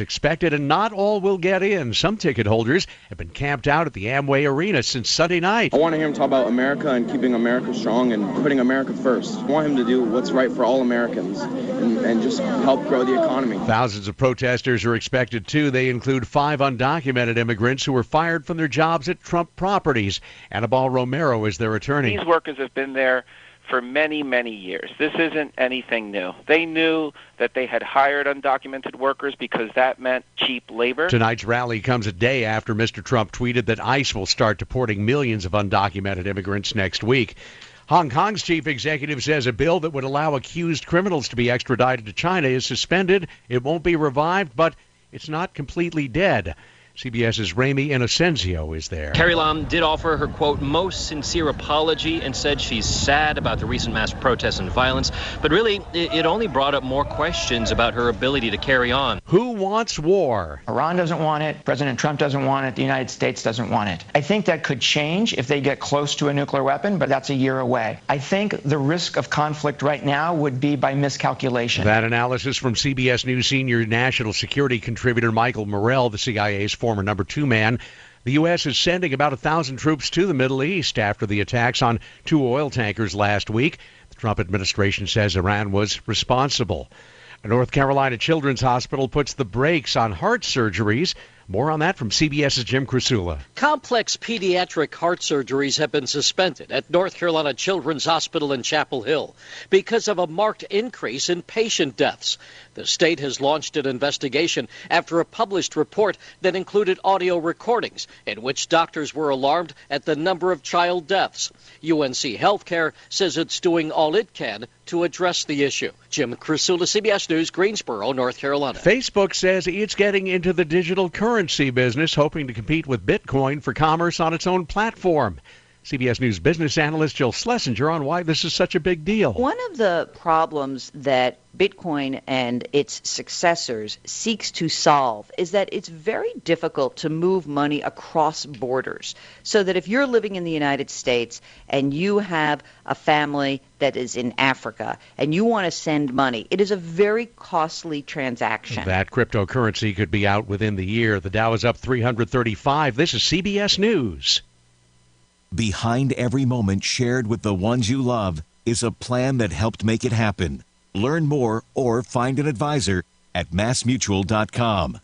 is expected, and not all will get in. Some ticket holders have been camped out at the Amway Arena since Sunday night. I want to hear him talk about America and keeping America strong and putting America first. I want him to do what's right for all Americans and just help grow the economy. Thousands of protesters are expected, too. They include 5 undocumented immigrants who were fired from their jobs at Trump properties. Anibal Romero is their attorney. These workers have been there for many, many years. This isn't anything new. They knew that they had hired undocumented workers because that meant cheap labor. Tonight's rally comes a day after Mr. Trump tweeted that ICE will start deporting millions of undocumented immigrants next week. Hong Kong's chief executive says a bill that would allow accused criminals to be extradited to China is suspended. It won't be revived, but it's not completely dead. CBS's Ramy Inocencio is there. Carrie Lam did offer her, quote, most sincere apology and said she's sad about the recent mass protests and violence. But really, it only brought up more questions about her ability to carry on. Who wants war? Iran doesn't want it. President Trump doesn't want it. The United States doesn't want it. I think that could change if they get close to a nuclear weapon, but that's a year away. I think the risk of conflict right now would be by miscalculation. That analysis from CBS News senior national security contributor Michael Morrell, the CIA's former number 2 man. The U.S. is sending about 1,000 troops to the Middle East after the attacks on 2 oil tankers last week. The Trump administration says Iran was responsible. A North Carolina Children's Hospital puts the brakes on heart surgeries. More on that from CBS's Jim Krasula. Complex pediatric heart surgeries have been suspended at North Carolina Children's Hospital in Chapel Hill because of a marked increase in patient deaths. The state has launched an investigation after a published report that included audio recordings in which doctors were alarmed at the number of child deaths. UNC Healthcare says it's doing all it can to address the issue. Jim Krasula, CBS News, Greensboro, North Carolina. Facebook says it's getting into the digital currency business, hoping to compete with Bitcoin for commerce on its own platform. CBS News business analyst Jill Schlesinger on why this is such a big deal. One of the problems that Bitcoin and its successors seeks to solve is that it's very difficult to move money across borders. So that if you're living in the United States and you have a family that is in Africa and you want to send money, it is a very costly transaction. That cryptocurrency could be out within the year. The Dow is up 335. This is CBS News. Behind every moment shared with the ones you love is a plan that helped make it happen. Learn more or find an advisor at MassMutual.com.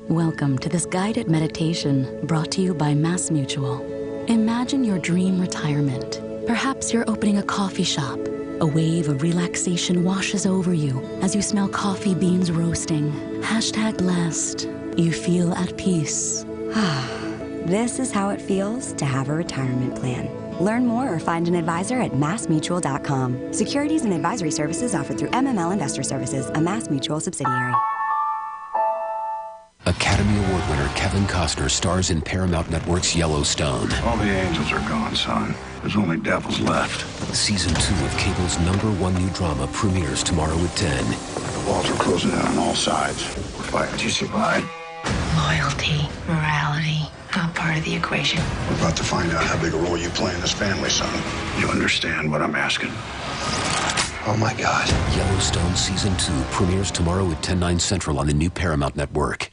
Welcome to this guided meditation brought to you by MassMutual. Imagine your dream retirement. Perhaps you're opening a coffee shop. A wave of relaxation washes over you as you smell coffee beans roasting. #blessed. You feel at peace. This is how it feels to have a retirement plan. Learn more or find an advisor at MassMutual.com. Securities and advisory services offered through MML Investor Services, a MassMutual subsidiary. Academy Award winner Kevin Costner stars in Paramount Network's Yellowstone. All the angels are gone, son. There's only devils left. Season 2 of cable's #1 new drama premieres tomorrow at 10. The walls are closing in on all sides. We're fighting to survive. Loyalty, morality, not part of the equation. We're about to find out how big a role you play in this family, son. You understand what I'm asking? Oh, my God. Yellowstone Season 2 premieres tomorrow at 10/9 Central on the new Paramount Network.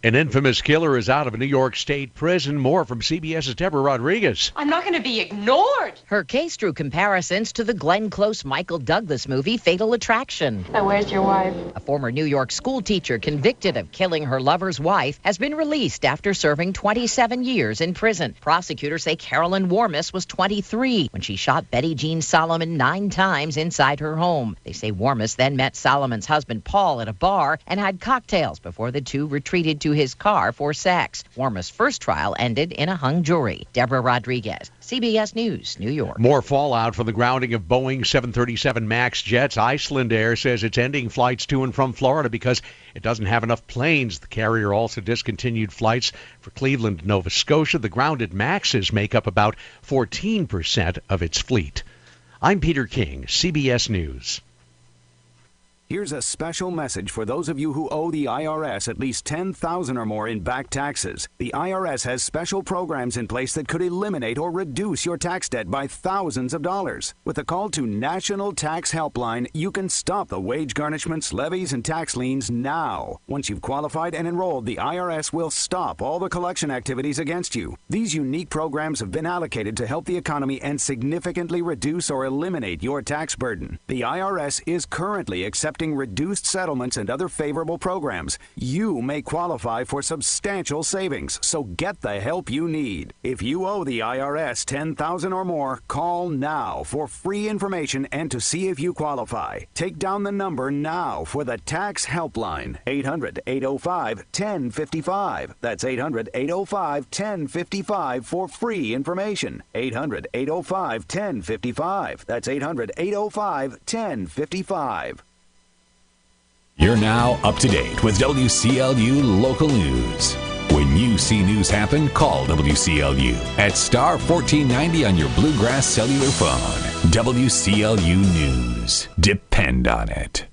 An infamous killer is out of a New York State prison. More from CBS's Deborah Rodriguez. I'm not going to be ignored. Her case drew comparisons to the Glenn Close Michael Douglas movie Fatal Attraction. Now, where's your wife? A former New York school teacher convicted of killing her lover's wife has been released after serving 27 years in prison. Prosecutors say Carolyn Warmus was 23 when she shot Betty Jean Solomon 9 times inside her home. They say Warmus then met Solomon's husband Paul at a bar and had cocktails before the two retreated to his car for sex. Warmus' first trial ended in a hung jury. Deborah Rodriguez, CBS News, New York. More fallout from the grounding of Boeing 737 MAX jets. Iceland Air says it's ending flights to and from Florida because it doesn't have enough planes. The carrier also discontinued flights for Cleveland and Nova Scotia. The grounded MAXs make up about 14% of its fleet. I'm Peter King, CBS News. Here's a special message for those of you who owe the IRS at least $10,000 or more in back taxes. The IRS has special programs in place that could eliminate or reduce your tax debt by thousands of dollars. With a call to National Tax Helpline, you can stop the wage garnishments, levies, and tax liens now. Once you've qualified and enrolled, the IRS will stop all the collection activities against you. These unique programs have been allocated to help the economy and significantly reduce or eliminate your tax burden. The IRS is currently accepting reduced settlements and other favorable programs. You may qualify for substantial savings, so get the help you need. If you owe the IRS $10,000 or more, call now for free information and to see if you qualify. Take down the number now for the Tax Helpline, 800-805-1055. That's 800-805-1055 for free information. 800-805-1055. That's 800-805-1055. You're now up to date with WCLU Local News. When you see news happen, call WCLU at star 1490 on your Bluegrass cellular phone. WCLU News. Depend on it.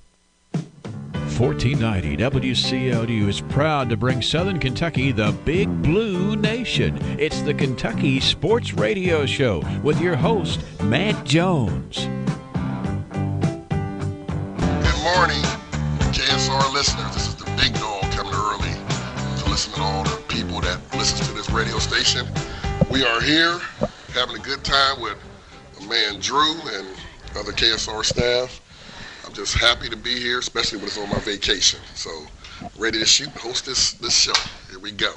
1490 WCLU is proud to bring Southern Kentucky the Big Blue Nation. It's the Kentucky Sports Radio Show with your host, Matt Jones. Good morning, KSR listeners. This is the Big Dog coming early to listen to all the people that listen to this radio station. We are here having a good time with my man Drew and other KSR staff. I'm just happy to be here, especially when it's on my vacation. So, ready to shoot and host this show. Here we go.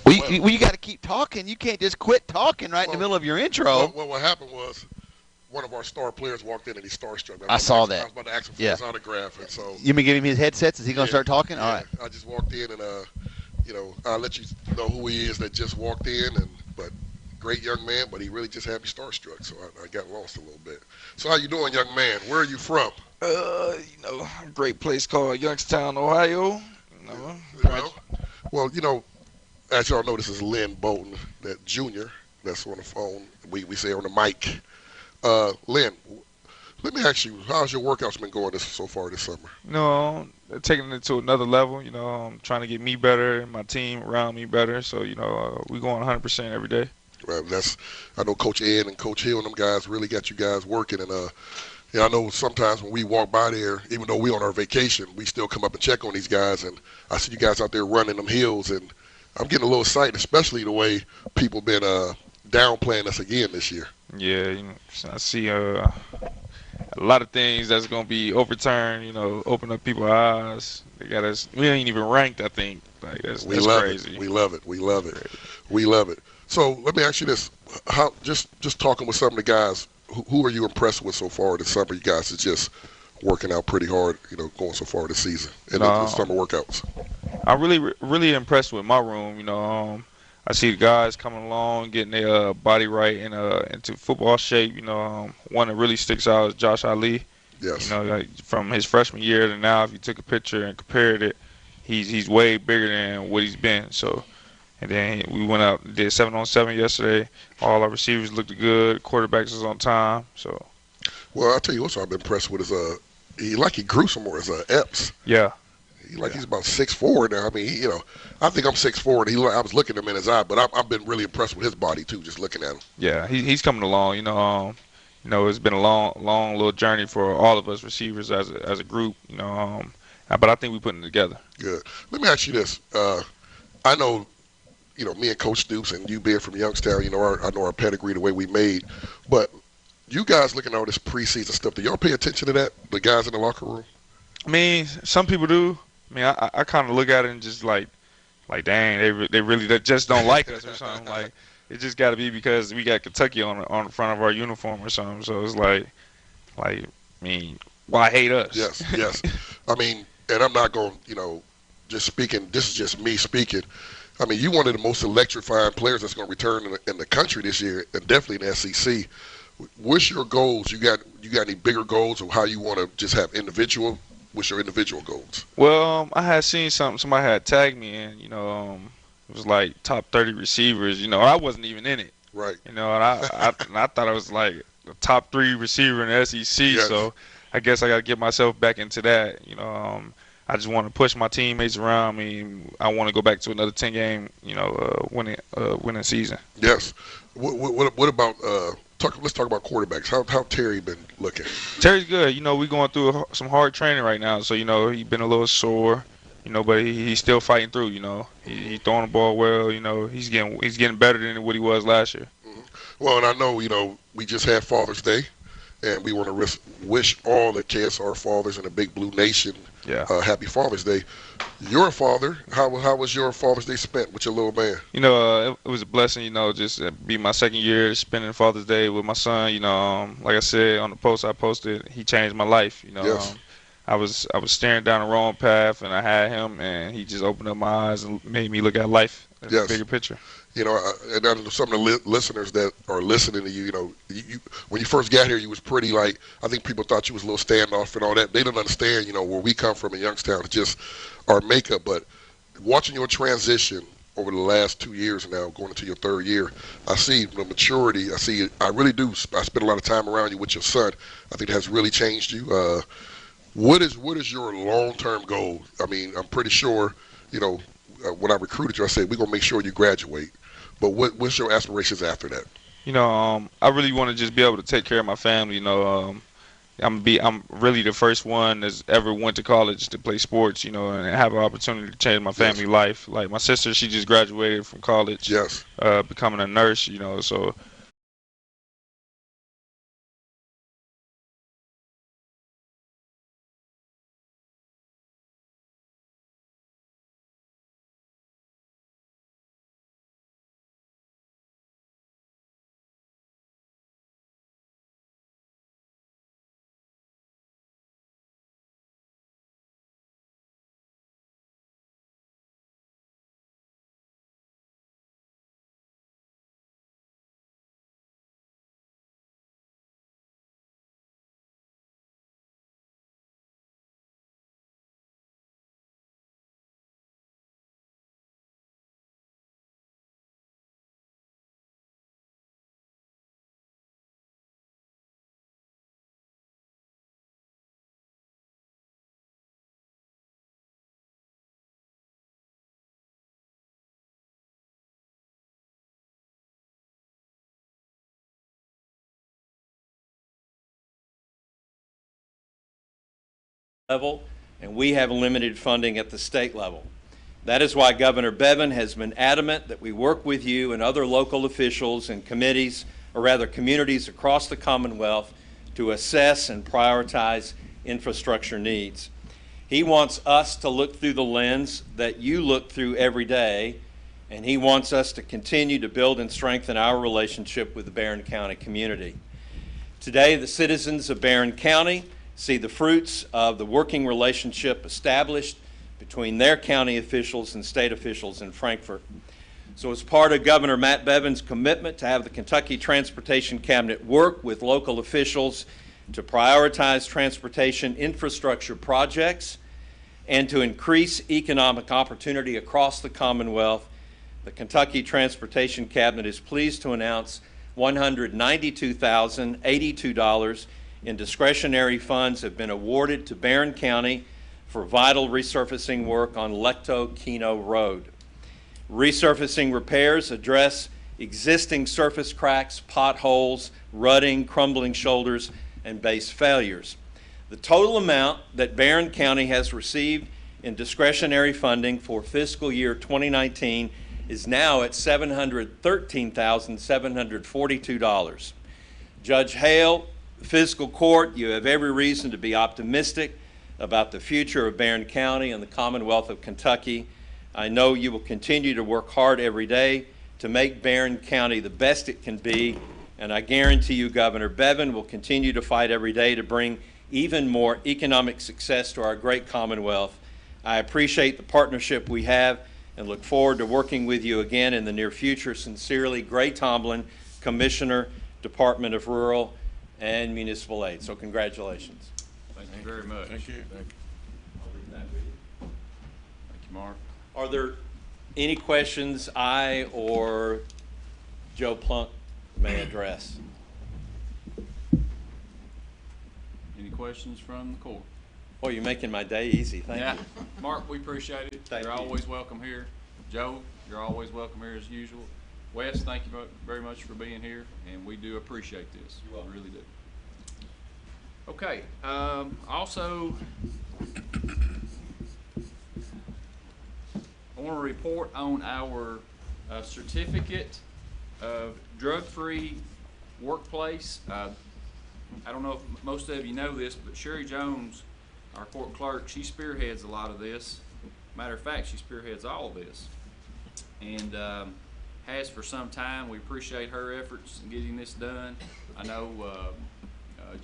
Well, you got to keep talking. You can't just quit talking in the middle of your intro. Well, what happened was one of our star players walked in and he's starstruck. I saw that. I was about to ask him for his autograph. And so, you mean give him his headsets? Is he going to start talking? Yeah, all right. I just walked in and, I'll let you know who he is that just walked in. But great young man, but he really just had me starstruck, so I got lost a little bit. So how you doing, young man? Where are you from? A great place called Youngstown, Ohio. Well, as y'all know, this is Lynn Bolton, that junior that's on the phone. We say on the mic. Lynn, let me ask you, how's your workouts been going so far this summer? Taking it to another level. I'm trying to get me better and my team around me better. So, we going 100% every day. Right, I know Coach Ed and Coach Hill and them guys really got you guys working. And I know sometimes when we walk by there, even though we're on our vacation, we still come up and check on these guys. And I see you guys out there running them hills, and I'm getting a little excited, especially the way people been downplaying us again this year. Yeah, I see a lot of things that's going to be overturned, open up people's eyes. They got us. We ain't even ranked, I think. That's crazy. We love it. So let me ask you this: how just talking with some of the guys, who are you impressed with so far this summer? You guys are just working out pretty hard, going so far this season and the summer workouts. I'm really impressed with my room. I see the guys coming along, getting their body right and into football shape. One that really sticks out is Josh Ali. Yes. From his freshman year to now, if you took a picture and compared it, he's way bigger than what he's been. So. And then we went out and did 7-on-7 yesterday. All our receivers looked good. Quarterbacks was on time. So. Well, I'll tell you what I've been impressed with is he grew some more as Epps. Yeah. He's about 6'4" now. I mean, I think I'm 6'4", and I was looking at him in his eye, but I've been really impressed with his body too, just looking at him. Yeah, he's coming along. It's been a long little journey for all of us receivers as a group. But I think we're putting it together. Good. Let me ask you this. I know. Me and Coach Stoops and you being from Youngstown, I know our pedigree, the way we made. But you guys looking at all this preseason stuff, do y'all pay attention to that, the guys in the locker room? I mean, some people do. I mean, I kind of look at it and just like dang, they really just don't like us or something. Like, it just got to be because we got Kentucky on the front of our uniform or something. So it's like, I mean, why hate us? Yes. I mean, and I'm not going, just speaking, this is just me speaking. I mean, you're one of the most electrifying players that's going to return in the country this year, and definitely in the SEC. What's your goals? You got any bigger goals of how you want to just have individual? What's your individual goals? Well, I had seen something. Somebody had tagged me in. It was like top 30 receivers. I wasn't even in it. Right. And I thought I was like the top 3 receiver in the SEC. Yes. So I guess I got to get myself back into that. I just want to push my teammates around me. I want to go back to another 10-game, winning season. Yes. What about let's talk about quarterbacks. How Terry been looking? Terry's good. We going through some hard training right now, so he's been a little sore. But he's still fighting through. He throwing the ball well. He's getting better than what he was last year. Mm-hmm. Well, and I know we just had Father's Day, and we want to wish all the KSR fathers in the Big Blue Nation happy Father's Day. You're a father. How was your Father's Day spent with your little man? It was a blessing. Just be my second year spending Father's Day with my son. Like I said on the post I posted, he changed my life. Yes. I was staring down the wrong path, and I had him, and he just opened up my eyes and made me look at life as a bigger picture. And I know some of the listeners that are listening to you, when you first got here, you was pretty I think people thought you was a little standoff and all that. They didn't understand, where we come from in Youngstown. It's just our makeup. But watching your transition over the last 2 years now, going into your third year, I see the maturity. I really do. I spend a lot of time around you with your son. I think it has really changed you. What is your long-term goal? I mean, I'm pretty sure, when I recruited you, I said, we're going to make sure you graduate. But what's your aspirations after that? I really want to just be able to take care of my family. I'm really the first one that's ever went to college to play sports, and have an opportunity to change my family life. Like my sister, she just graduated from college. Yes. Becoming a nurse, so. level, and we have limited funding at the state level. That is why Governor Bevin has been adamant that we work with you and other local officials and committees, or rather communities across the Commonwealth, to assess and prioritize infrastructure needs. He wants us to look through the lens that you look through every day, and he wants us to continue to build and strengthen our relationship with the Barren County community. Today, the citizens of Barren County see the fruits of the working relationship established between their county officials and state officials in Frankfort. So as part of Governor Matt Bevin's commitment to have the Kentucky Transportation Cabinet work with local officials to prioritize transportation infrastructure projects and to increase economic opportunity across the Commonwealth, the Kentucky Transportation Cabinet is pleased to announce $192,082 in discretionary funds have been awarded to Barren County for vital resurfacing work on Lecto-Keno Road. Resurfacing repairs address existing surface cracks, potholes, rutting, crumbling shoulders, and base failures. The total amount that Barren County has received in discretionary funding for fiscal year 2019 is now at $713,742. Judge Hale, Fiscal Court, you have every reason to be optimistic about the future of Barren County and the Commonwealth of Kentucky. I know you will continue to work hard every day to make Barren County the best it can be, and I guarantee you Governor Bevin will continue to fight every day to bring even more economic success to our great Commonwealth. I appreciate the partnership we have and look forward to working with you again in the near future. Sincerely, Gray Tomlin, Commissioner, Department of Rural and Municipal Aid. So congratulations. Thank you very much. Thank you. I'll leave that with you. Thank you, Mark. Are there any questions I or Joe Plunk may address? Any questions from the court? Well, you're making my day easy. Thank you. Mark, we appreciate it. You're always welcome here. Joe, you're always welcome here as usual. Wes, thank you very much for being here, and we do appreciate this. We really do. Okay. Also, I want to report on our certificate of drug-free workplace. I don't know if most of you know this, but Sherry Jones, our court clerk, she spearheads a lot of this. Matter of fact, she spearheads all of this, and has for some time. We appreciate her efforts in getting this done. I know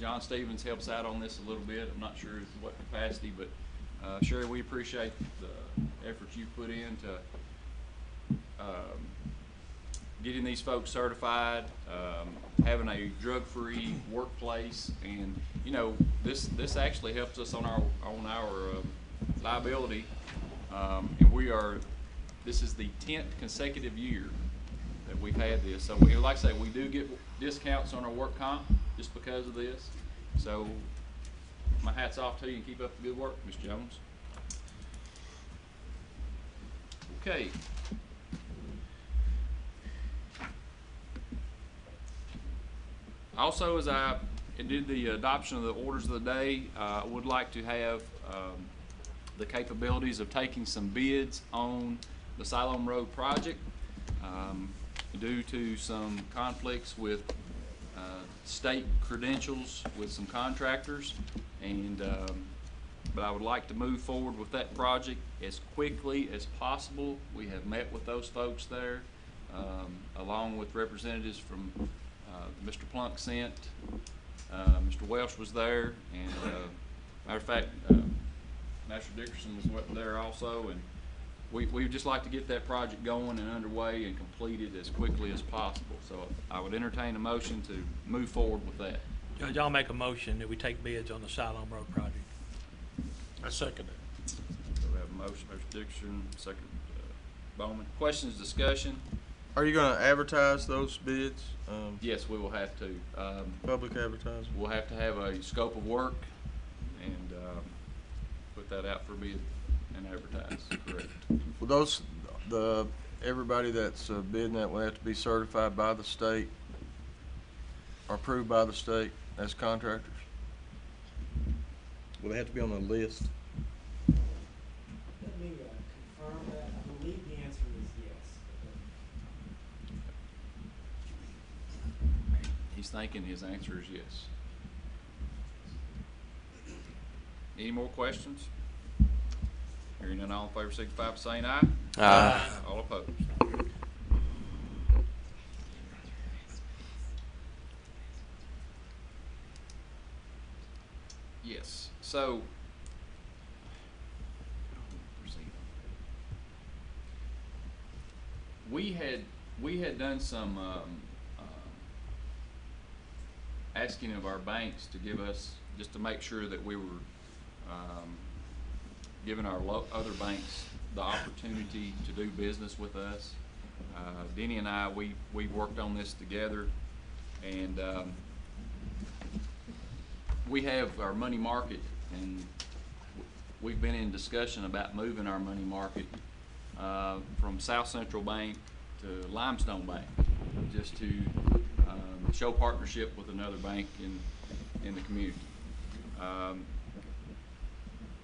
John Stevens helps out on this a little bit. I'm not sure in what capacity, but Sherry, we appreciate the efforts you put into getting these folks certified, having a drug-free workplace, and you know this actually helps us on our liability, and this is the 10th consecutive year that we've had this. So like I say, we do get discounts on our work comp just because of this. So my hat's off to you, and keep up the good work, Ms. Jones. Okay. Also, as I did the adoption of the orders of the day, I would like to have the capabilities of taking some bids on the Siloam Road project due to some conflicts with state credentials with some contractors, and but I would like to move forward with that project as quickly as possible. We have met with those folks there, along with representatives from Mr. Plunk sent. Mr. Welsh was there, and matter of fact, Master Dickerson was there also, and we would just like to get that project going and underway and completed as quickly as possible. So I would entertain a motion to move forward with that. Judge, I'll make a motion that we take bids on the Siloam Road project. I second it. So we have a motion, Mr. Dickerson, second Bowman. Questions, discussion? Are you going to advertise those bids? Yes, we will have to. Public advertising? We'll have to have a scope of work and put that out for bid and advertise, correct. Well, everybody that's bidding that will have to be certified by the state or approved by the state as contractors? Will they have to be on the list? Let me confirm that. I believe the answer is yes. He's thinking his answer is yes. Any more questions? Hearing none, all in favor signify by saying aye. Aye. All opposed. Yes. So we had done some asking of our banks to give us, just to make sure that we were giving our other banks the opportunity to do business with us. Denny and I, we worked on this together, and we have our money market, and we've been in discussion about moving our money market from South Central Bank to Limestone Bank, just to show partnership with another bank in the community.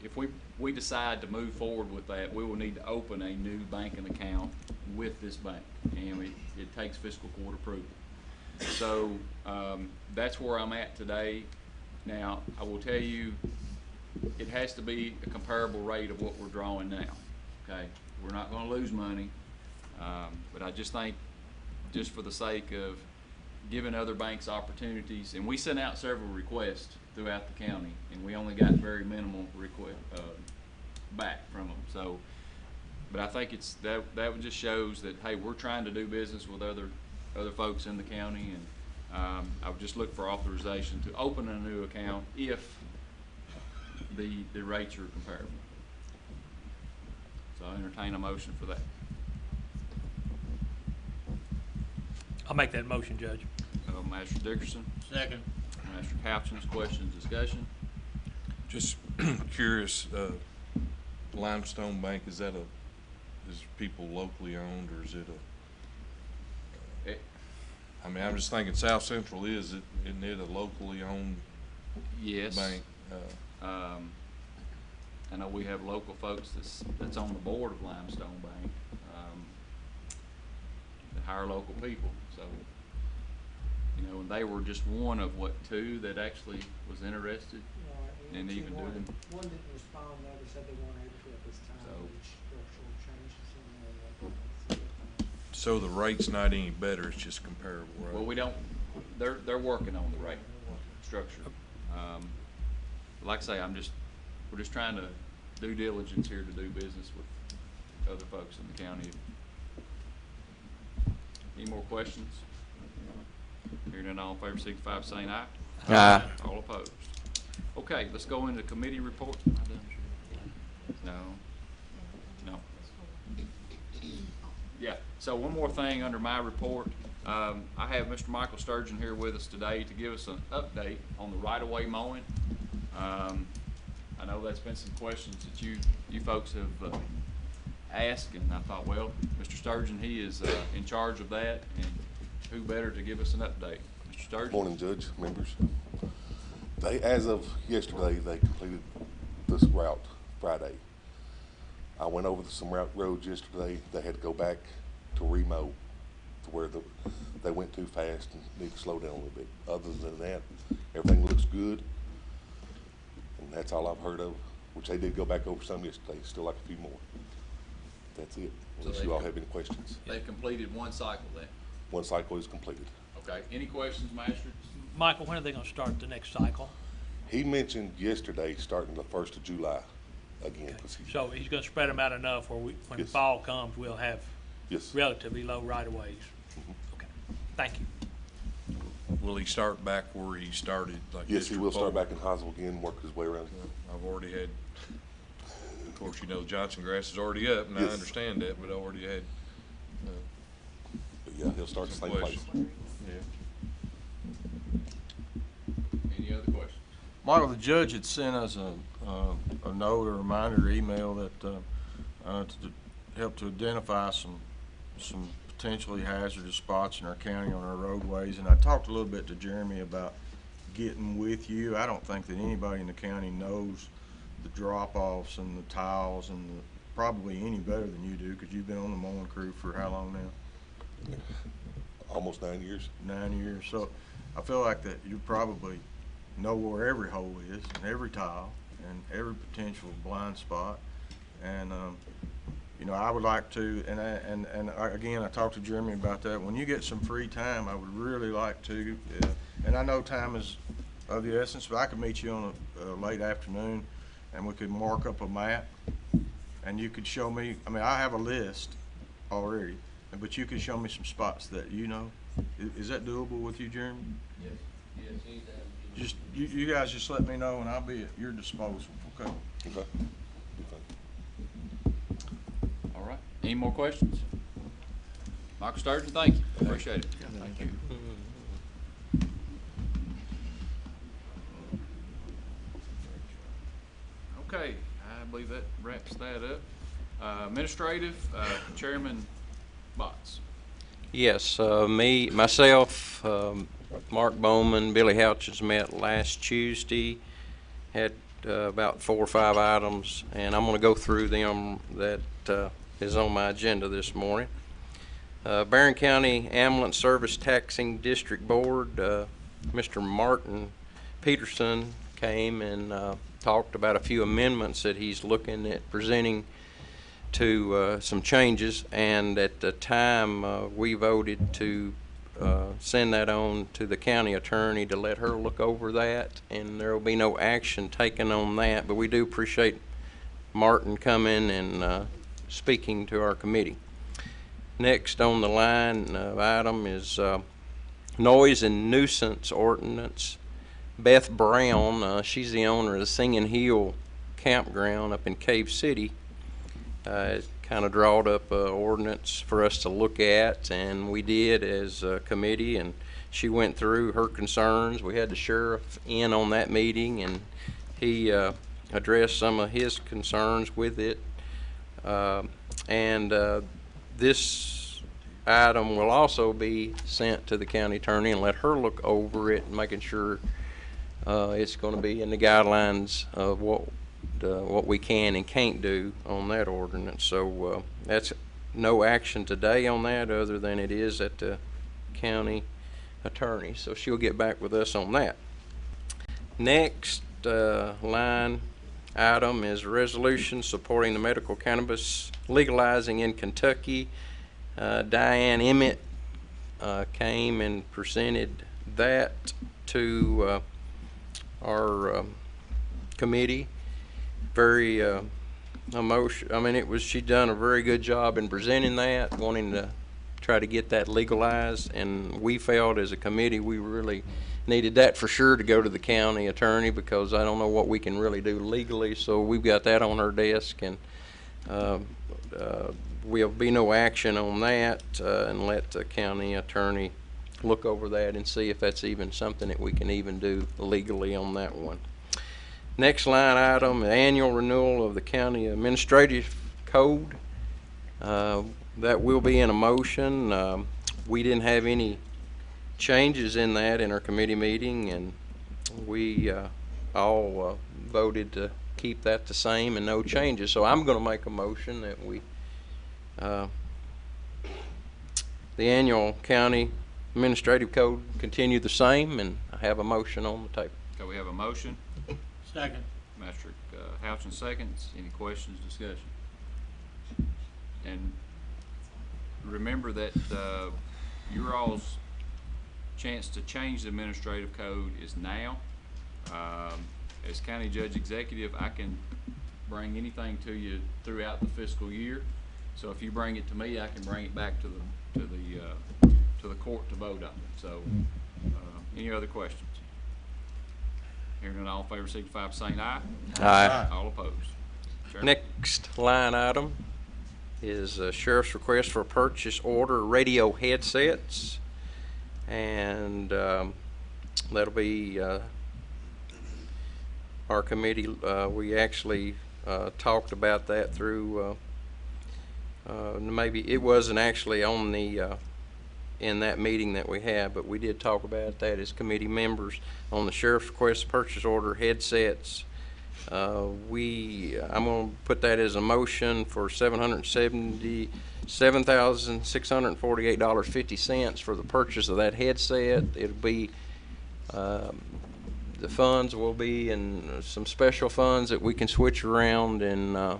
If we decide to move forward with that, we will need to open a new banking account with this bank, and it takes fiscal court approval. So that's where I'm at today. Now, I will tell you, it has to be a comparable rate of what we're drawing now. Okay, we're not going to lose money, but I just think, just for the sake of giving other banks opportunities, and we sent out several requests throughout the county, and we only got very minimal back from them. So, but I think that just shows that, hey, we're trying to do business with other folks in the county, and I would just look for authorization to open a new account if the rates are comparable. So I entertain a motion for that. I'll make that motion, Judge. Master Dickerson. Second. Master Couchins, questions, discussion? Just curious, Limestone Bank, is people locally owned, or is it I mean, I'm just thinking South Central isn't it a locally owned Yes. bank? I know we have local folks that's on the board of Limestone Bank, that hire local people, so, you know, and they were just one of two that actually was interested in even doing. One didn't respond, the other said they weren't able to at this time. So- Structural changes in there. So the rate's not any better, it's just comparable, right? Well, we don't, they're working on the rate structure. Like I say, we're just trying to due diligence here to do business with other folks in the county. Any more questions? Hearing none, all in favor, signify by saying aye. Aye. All opposed. Okay, let's go into committee reports. No. Yeah, so one more thing under my report. I have Mr. Michael Sturgeon here with us today to give us an update on the right-of-way mowing. I know that's been some questions that you folks have asked, and I thought, well, Mr. Sturgeon, he is in charge of that, and who better to give us an update? Mr. Sturgeon? Morning, Judge, members. As of yesterday, they completed this route Friday. I went over some roads yesterday. They had to go back to remow to where they went too fast and need to slow down a little bit. Other than that, everything looks good. And that's all I've heard of, which they did go back over some yesterday, still like a few more. That's it, unless you all have any questions. They've completed one cycle then? One cycle is completed. Okay, any questions, Master? Michael, when are they gonna start the next cycle? He mentioned yesterday starting the 1st of July again. So he's gonna spread them out enough where when Yes. fall comes, we'll have Yes. relatively low right-of-ways. Okay, thank you. Will he start back where he started? Like Yes, he will start District back in Hinesville again, work his way around. I've already had, of course, you know, Johnson grass is already up, and I Yes. understand that, but I already had. But yeah, he'll start the some same place. questions. Yeah. Any other questions? Michael, the judge had sent us a note, a reminder email that to help to identify some potentially hazardous spots in our county on our roadways. And I talked a little bit to Jeremy about getting with you. I don't think that anybody in the county knows the drop-offs and the tiles and probably any better than you do, because you've been on the mowing crew for how long now? Almost 9 years. 9 years. So I feel like that you probably know where every hole is and every tile and every potential blind spot. And you know, I would like to, again, I talked to Jeremy about that. When you get some free time, I would really like to, and I know time is of the essence, but I could meet you on a late afternoon and we could mark up a map and you could show me, I mean, I have a list already, but you could show me some spots that you know. Is that doable with you, Jeremy? Yes. Yes, anytime. Just, you guys just let me know and I'll be at your disposal, okay? Okay. All right, any more questions? Michael Sturgeon, thank you, appreciate it. Thank you. Okay, I believe that wraps that up. Administrative, Chairman Botts. Yes, myself, Mark Bowman, Billy Houchins met last Tuesday, had about 4 or 5 items, and I'm going to go through them that is on my agenda this morning. Barren County Ambulance Service Taxing District Board, Mr. Martin Peterson came and talked about a few amendments that he's looking at presenting to some changes, and at the time we voted to send that on to the county attorney to let her look over that, and there will be no action taken on that, but we do appreciate Martin coming and speaking to our committee. Next on the line item is noise and nuisance ordinance. Beth Brown, she's the owner of the Singing Hill Campground up in Cave City, kind of drawed up an ordinance for us to look at, and we did as a committee, and she went through her concerns. We had the sheriff in on that meeting, and he addressed some of his concerns with it. And this item will also be sent to the county attorney and let her look over it, making sure it's going to be in the guidelines of what we can and can't do on that ordinance. So that's no action today on that, other than it is at the county attorney. So she'll get back with us on that. Next line item is a resolution supporting the medical cannabis legalizing in Kentucky. Diane Emmett came and presented that to our committee. Very emotional. I mean, she'd done a very good job in presenting that, wanting to try to get that legalized, and we felt as a committee we really needed that for sure to go to the county attorney, because I don't know what we can really do legally. So we've got that on our desk, and will be no action on that, and let the county attorney look over that and see if that's even something that we can even do legally on that one. Next line item, annual renewal of the county administrative code. That will be in a motion. We didn't have any changes in that in our committee meeting, and we all voted to keep that the same and no changes. So I'm going to make a motion that we the annual county administrative code continue the same, and I have a motion on the table. Okay, we have a motion. Second. Master Houchin seconds. Any questions, discussion? And remember that your all's chance to change the administrative code is now. As county judge executive, I can bring anything to you throughout the fiscal year. So if you bring it to me, I can bring it back to the court to vote on it. So any other questions? Hearing none, all in favor signify by saying aye. Aye. All opposed. Chairman. Next line item is a sheriff's request for purchase order radio headsets, and that'll be our committee. We actually talked about that through maybe it wasn't actually on the in that meeting that we had, but we did talk about that as committee members on the sheriff's request purchase order headsets. I'm going to put that as a motion for $777,648.50 for the purchase of that headset. It'll be the funds will be in some special funds that we can switch around and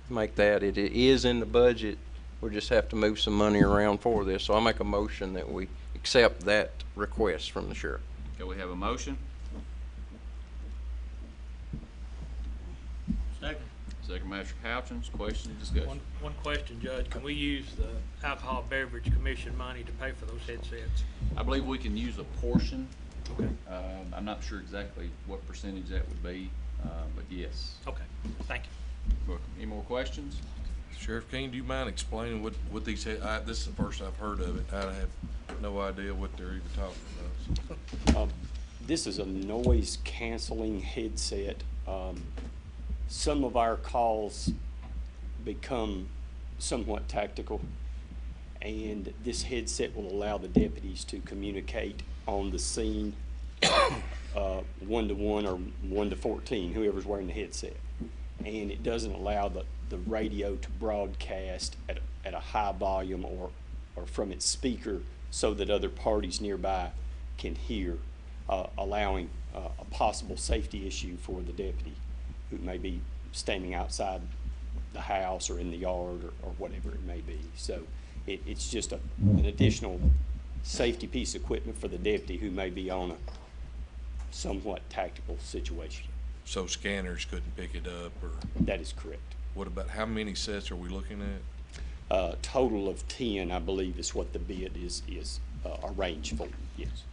make that. It is in the budget. We'll just have to move some money around for this. So I'll make a motion that we accept that request from the sheriff. Okay, we have a motion. Second. Second, Master Houchins. Questions, discussion? One question, Judge. Can we use the Alcohol Beverage Commission money to pay for those headsets? I believe we can use a portion. Okay. I'm not sure exactly what percentage that would be, but yes. Okay. Thank you. Welcome. Any more questions? Sheriff King, do you mind explaining what these, this is the first I've heard of it. I have no idea what they're even talking about. This is a noise canceling headset. Some of our calls become somewhat tactical, and this headset will allow the deputies to communicate on the scene 1-to-1 or 1-to-14, whoever's wearing the headset. And it doesn't allow the radio to broadcast at a high volume or from its speaker so that other parties nearby can hear, allowing a possible safety issue for the deputy who may be standing outside the house or in the yard or whatever it may be. So it's just an additional safety piece of equipment for the deputy who may be on a somewhat tactical situation. So scanners couldn't pick it up, or? That is correct. What about, how many sets are we looking at? Total of 10, I believe, is what the bid is arranged for, yes.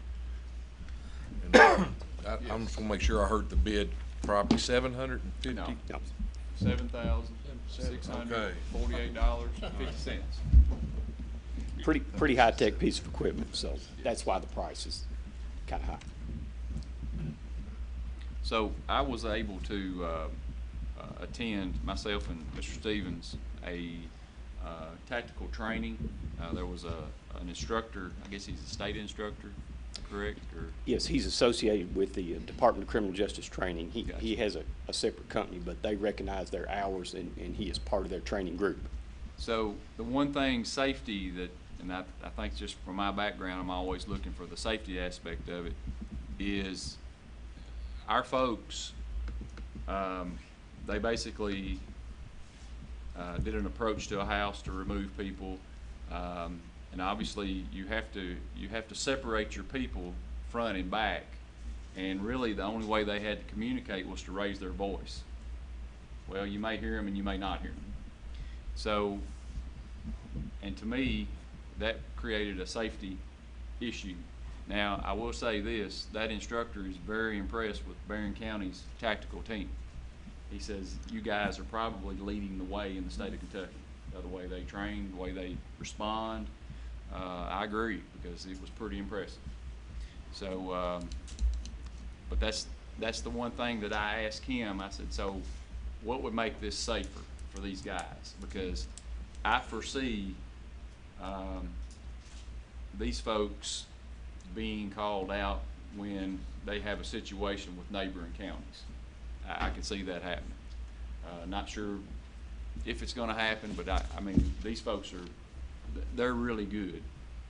And I'm just gonna make sure I heard the bid properly. 750? No. No. $7,648.50. Pretty high-tech piece of equipment, so that's why the price is kind of high. So I was able to attend, myself and Mr. Stevens, a tactical training. There was an instructor, I guess he's a state instructor, correct? Or Yes, he's associated with the Department of Criminal Justice Training. He has a separate company, but they recognize their hours, and he is part of their training group. So the one thing, safety, that, and I think just from my background, I'm always looking for the safety aspect of it, is our folks, they basically did an approach to a house to remove people, and obviously you have to separate your people front and back, and really the only way they had to communicate was to raise their voice. Well, you may hear them and you may not hear them. So, and to me, that created a safety issue. Now, I will say this, that instructor is very impressed with Barren County's tactical team. He says, you guys are probably leading the way in the state of Kentucky. The way they train, the way they respond. I agree, because it was pretty impressive. So, but that's the one thing that I asked him. I said, so what would make this safer for these guys? Because I foresee these folks being called out when they have a situation with neighboring counties. I can see that happening. Not sure if it's going to happen, but I mean, these folks they're really good.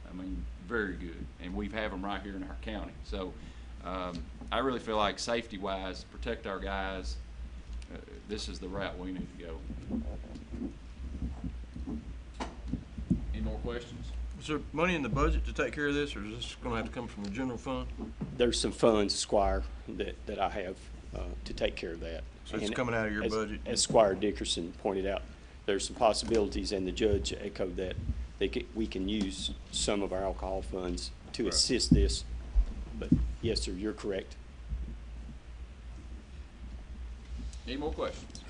I mean, very good, and we have them right here in our county. So I really feel like safety-wise, protect our guys, this is the route we need to go. Any more questions? Is there money in the budget to take care of this, or is this going to have to come from the general fund? There's some funds, Squire, that I have to take care of that. So it's coming out of your budget? As Squire Dickerson pointed out, there's some possibilities, and the judge echoed that we can use some of our alcohol funds to assist this. But yes, sir, you're correct. Any more questions?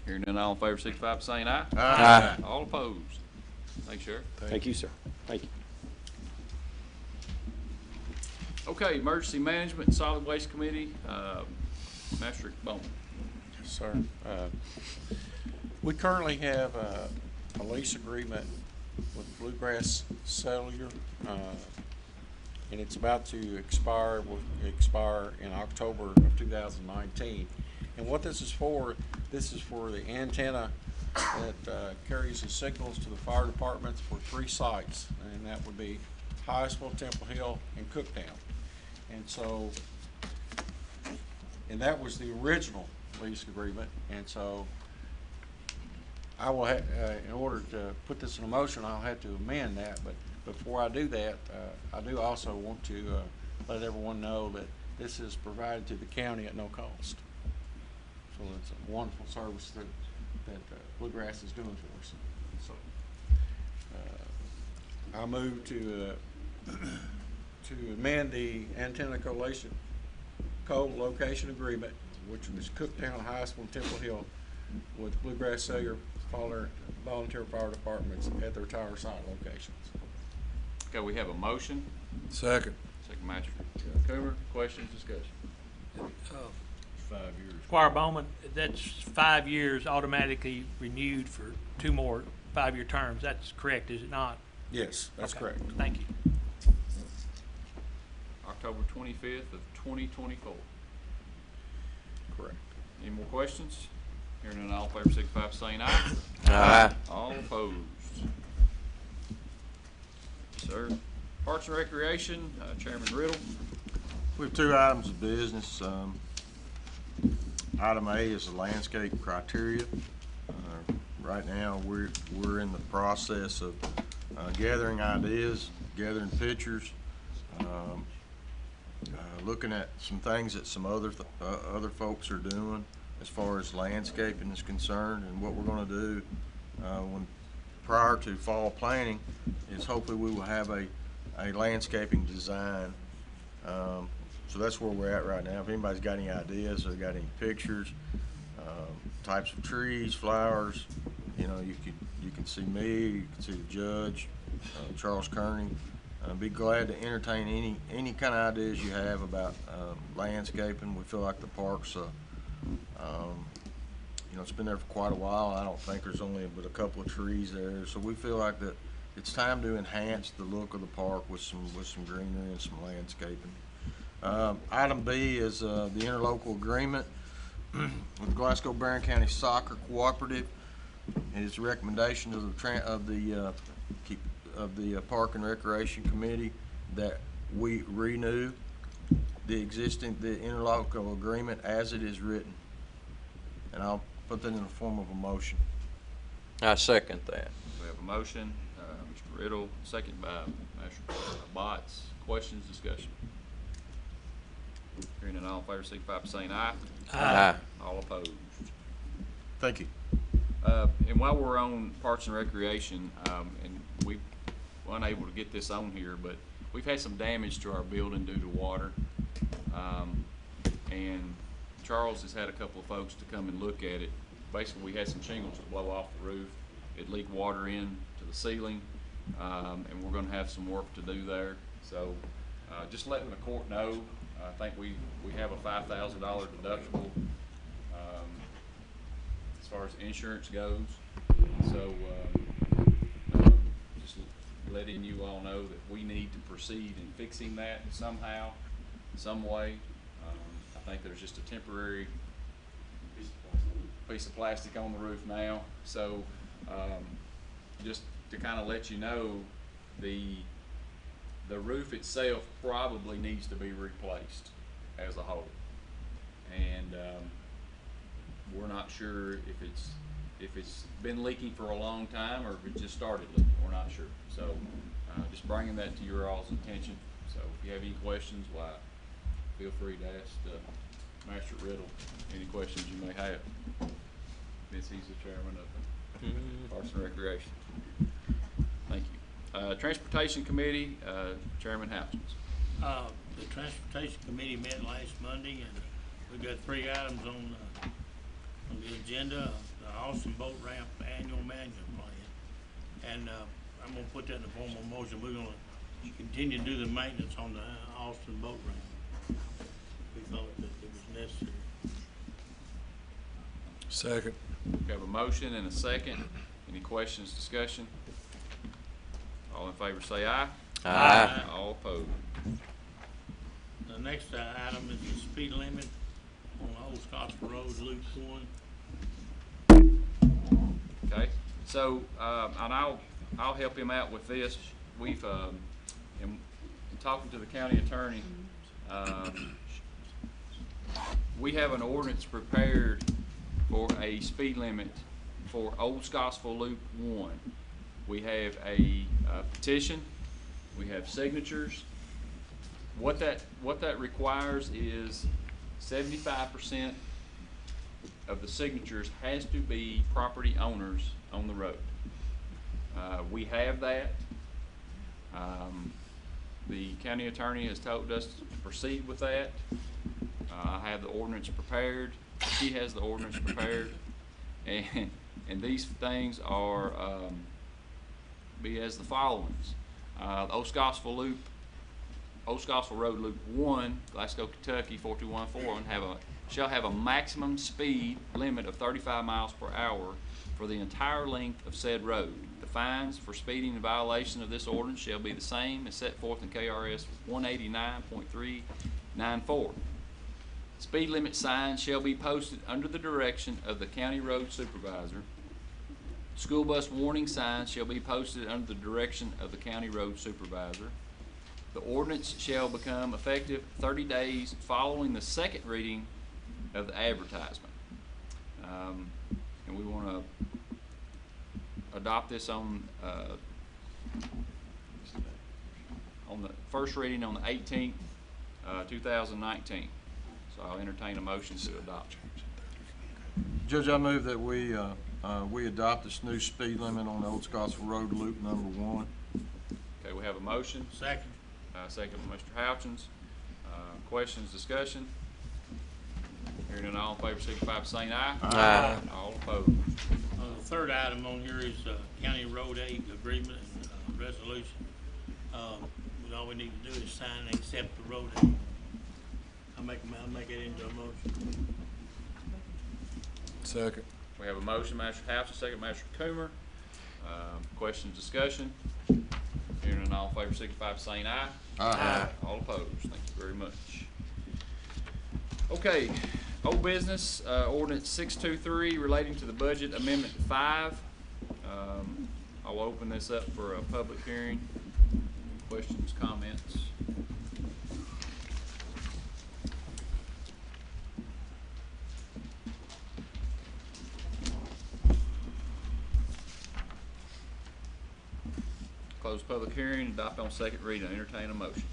Hearing none, all in favor, signify by saying aye. Aye. All opposed? Thanks, Sheriff. Thank you, sir. Thank you. Okay, Emergency Management and Solid Waste Committee, Master Bowman. Yes, sir. We currently have a lease agreement with Bluegrass Cellular, and it's about to expire. Will expire in October of 2019. And what this is for the antenna that carries the signals to the fire departments for 3 sites, and that would be Hyattsville, Temple Hill, and Cooktown. And so, and that was the original lease agreement, and so I will have, in order to put this in motion, I'll have to amend that. But before I do that, I do also want to let everyone know that this is provided to the county at no cost. So it's a wonderful service that Bluegrass is doing for us. So I move to amend the antenna co-location agreement, which is Cooktown, Hyattsville, and Temple Hill, with Bluegrass Cellular volunteer fire departments at their tower site locations. Okay, we have a motion. Second. Second, Master Coomer. Questions, discussion? 5 years. Squire Bowman, that's 5 years automatically renewed for 2 more 5-year terms. That's correct, is it not? Yes, that's Okay. correct. Thank you. October 25th of 2024. Correct. Any more questions? Hearing none, all in favor, signify by saying aye. Aye. All opposed? Sir. Parks and Recreation, Chairman Riddle. We have 2 items of business. Item A is the landscape criteria. Right now, we're in the process of gathering ideas, gathering pictures, looking at some things that some other folks are doing as far as landscaping is concerned, and what we're going to do prior to fall planting is hopefully we will have a landscaping design. So that's where we're at right now. If anybody's got any ideas or got any pictures, types of trees, flowers, you know, you can see me, you can see the judge, Charles Kearney, Be glad to entertain any kind of ideas you have about landscaping. We feel like the park's, it's been there for quite a while. I don't think there's only but a couple of trees there, so we feel like that it's time to enhance the look of the park with some greenery and some landscaping. Item B is the interlocal agreement with Glasgow Barren County Soccer Cooperative. It is a recommendation of the Park and Recreation Committee that we renew the interlocal agreement as it is written. And I'll put that in the form of a motion. I second that. We have a motion, Mr. Riddle, second by Mr. Botts. Questions, discussion? Hearing none, all in favor, signify by saying aye. Aye. All opposed. Thank you. And while we're on Parks and Recreation, and we were unable to get this on here, but we've had some damage to our building due to water. And Charles has had a couple of folks to come and look at it. Basically, we had some shingles to blow off the roof. It leaked water in to the ceiling, and we're going to have some work to do there. So just letting the court know, I think we have a $5,000 deductible as far as insurance goes. So just letting you all know that we need to proceed in fixing that somehow, some way. I think there's just a temporary piece of plastic on the roof now. So just to kind of let you know, the roof itself probably needs to be replaced as a whole. And we're not sure if it's been leaking for a long time or if it just started leaking. We're not sure. So just bringing that to your all's attention. So if you have any questions, why, feel free to ask Master Riddle any questions you may have. Since he's the chairman of Parks and Recreation. Thank you. Transportation Committee, Chairman Houchins. The Transportation Committee met last Monday, and we've got 3 items on the agenda: the Austin Boat Ramp Annual Management Plan, and I'm going to put that in the form of a motion. We're going to continue to do the maintenance on the Austin Boat Ramp. We thought that it was necessary. Second. We have a motion and a second. Any questions, discussion? All in favor say aye. Aye. All opposed. The next item is the speed limit on Old Scottsville Road, Loop 1. Okay, so and I'll help him out with this. We've in talking to the county attorney, we have an ordinance prepared for a speed limit for Old Scottsville Loop 1. We have a petition. We have signatures. What that requires is 75% of the signatures has to be property owners on the road. We have that. The county attorney has told us to proceed with that. I have the ordinance prepared. She has the ordinance prepared, and these things are be as the followings: Old Scottsville Road Loop 1, Glasgow, Kentucky 42141 shall have a maximum speed limit of 35 miles per hour for the entire length of said road. The fines for speeding in violation of this ordinance shall be the same as set forth in KRS 189.394. Speed limit signs shall be posted under the direction of the county road supervisor. School bus warning signs shall be posted under the direction of the county road supervisor. The ordinance shall become effective 30 days following the second reading of the advertisement. And we want to adopt this on the first reading on the 18th, 2019. So I'll entertain a motion to adopt. Judge, I move that we adopt this new speed limit on Old Scottsville Road Loop number 1. Okay, we have a motion. Second. Second by Mr. Houchins. Questions, discussion? Hearing none, all in favor signify by saying aye. Aye. All opposed. The third item on here is County Road Aid Agreement and Resolution. 'cause all we need to do is sign and accept the road agent. I'll make it into a motion. Second. We have a motion, Master House, a second, Master Coomer. Questions, discussion? Hearing none, all in favor signify by saying aye. Aye. All opposed, thank you very much. Okay, old business, ordinance 623 relating to the budget amendment 5. I'll open this up for a public hearing. Questions, comments? Close public hearing, adopt on second reading, entertain a motion.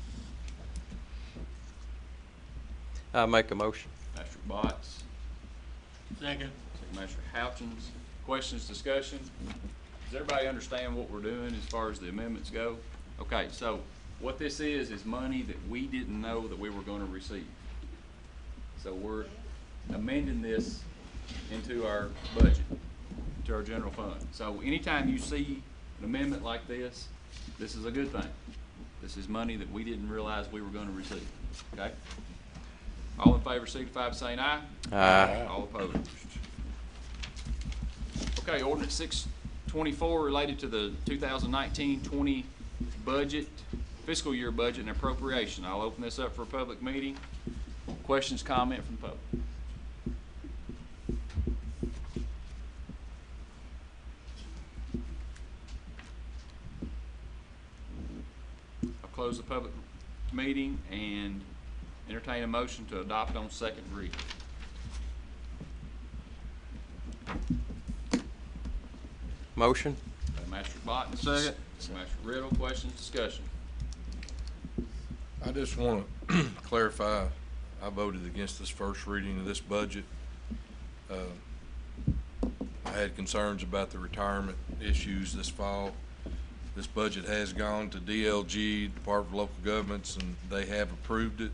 I make a motion. Master Botts, Second. second Master Houchins. Questions, discussion? Does everybody understand what we're doing as far as the amendments go? Okay, so what this is money that we didn't know that we were gonna receive. So we're amending this into our budget, to our general fund. So anytime you see an amendment like this is a good thing. This is money that we didn't realize we were gonna receive, okay? All in favor signify by saying aye. Aye. All opposed. Okay, ordinance 624 related to the 2019-20 budget, fiscal year budget and appropriation. I'll open this up for a public meeting. Questions, comment from the public? I'll close the public meeting and entertain a motion to adopt on second reading. Motion. Master Botton. Second. Master Riddle. Questions, discussion? I just want to clarify, I voted against this first reading of this budget. I had concerns about the retirement issues this fall. This budget has gone to DLG, Department of Local Governments, and they have approved it.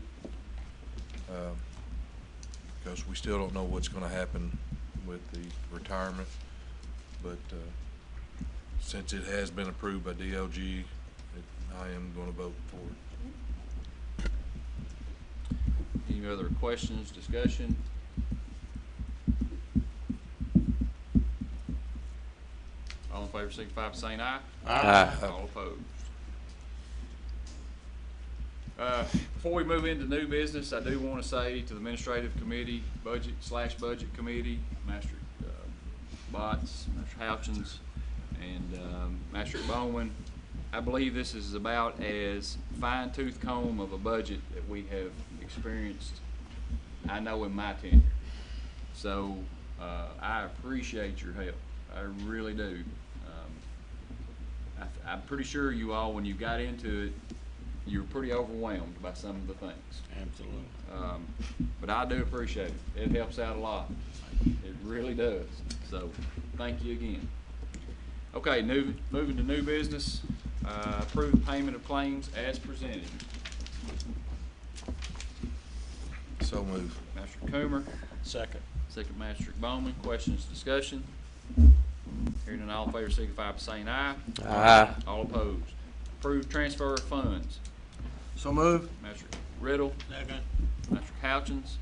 Because we still don't know what's going to happen with the retirement. But since it has been approved by DLG, I am going to vote for it. Any other questions, discussion? All in favor signify by saying aye. Aye. All opposed. Before we move into new business, I do want to say to the administrative committee, budget committee, Master Botts, Master Houchins, and Master Bowman, I believe this is about as fine-tooth comb of a budget that we have experienced, I know, in my tenure. So I appreciate your help. I really do. I'm pretty sure you all, when you got into it, you were pretty overwhelmed by some of the things. Absolutely. But I do appreciate it. It helps out a lot. It really does. So thank you again. Okay, moving to new business. Approve payment of claims as presented. So move. Master Coomer. Second. Second Master Bowman. Questions, discussion? Hearing none, all in favor signify by saying aye. Aye. All opposed. Approve transfer of funds. So move. Master Riddle. Second. Master Houchins.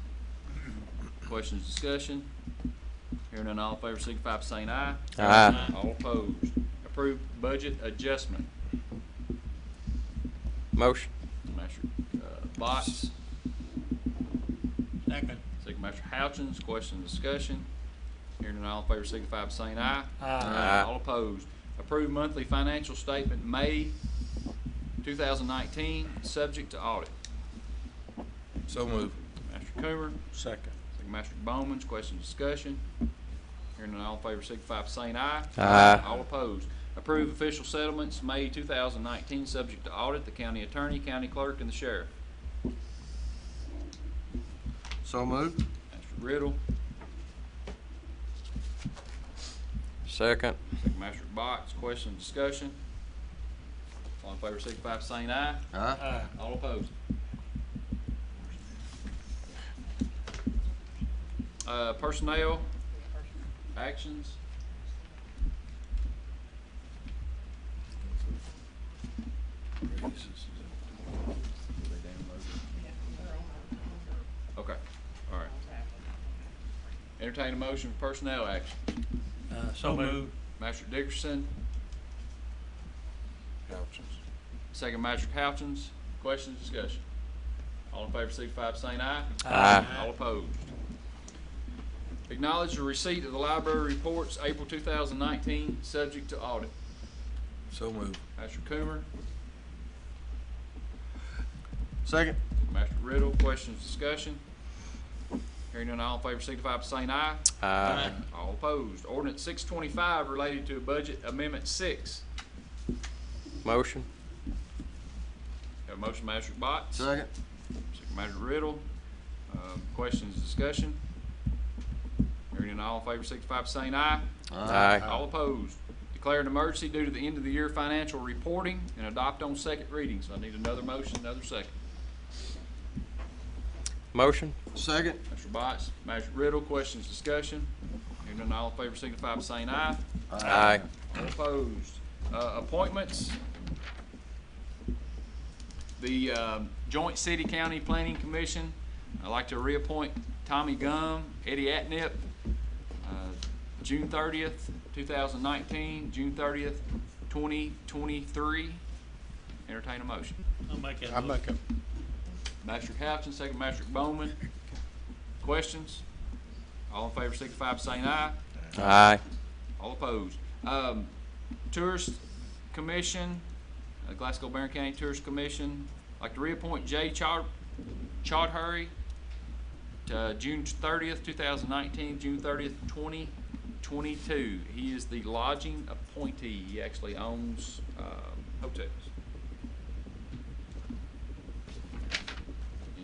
Questions, discussion? Hearing none, all in favor signify by saying aye. Aye. All opposed. Approve budget adjustment. Motion. Master Botts. Second. Second Master Houchins. Questions, discussion? Hearing none, all in favor signify by saying aye. Aye. All opposed. Approve monthly financial statement May 2019, subject to audit. So move. Master Coomer. Second. Second Master Bowman's. Questions, discussion? Hearing none, all in favor signify by saying aye. Aye. All opposed. Approve official settlements May 2019, subject to audit, the county attorney, county clerk, and the sheriff. So move. Master Riddle. Second. Second Master Botts. Questions, discussion? All in favor signify by saying aye. Aye. All opposed. Personnel actions. Okay, all right. Entertain a motion for personnel action. So moved. Master Dickerson, Couches. second Master Couchins. Questions, discussion? All in favor signify by saying aye. Aye. All opposed. Acknowledge the receipt of the library reports April 2019, subject to audit. So moved. Master Coomer, Second. Master Riddle. Questions, discussion? Hearing none, all in favor signify by saying aye. Aye. All opposed. Ordinance 625 related to Budget Amendment 6. Motion. Have a motion, Master Botts. Second. Second, Master Riddle. Questions, discussion? Hearing none, all in favor signify by saying aye. Aye. All opposed. Declare an emergency due to the end of the year financial reporting and adopt on second reading. So I need another motion, another second. Motion. Second. Master Botts, Master Riddle. Questions, discussion? Hearing none, all in favor signify by saying aye. Aye. All opposed. Appointments. The Joint City County Planning Commission, I'd like to reappoint Tommy Gum, Eddie Atnip, June 30th, 2019, June 30th, 2023. Entertain a motion. I'll make that motion. Master Couchins, second Master Bowman. Questions? All in favor signify by saying aye. Aye. All opposed. Tourist Commission, Glasgow Barren County Tourist Commission. I'd like to reappoint Jay Chaudhary to June 30th, 2019, June 30th, 2022. He is the lodging appointee. He actually owns hotels.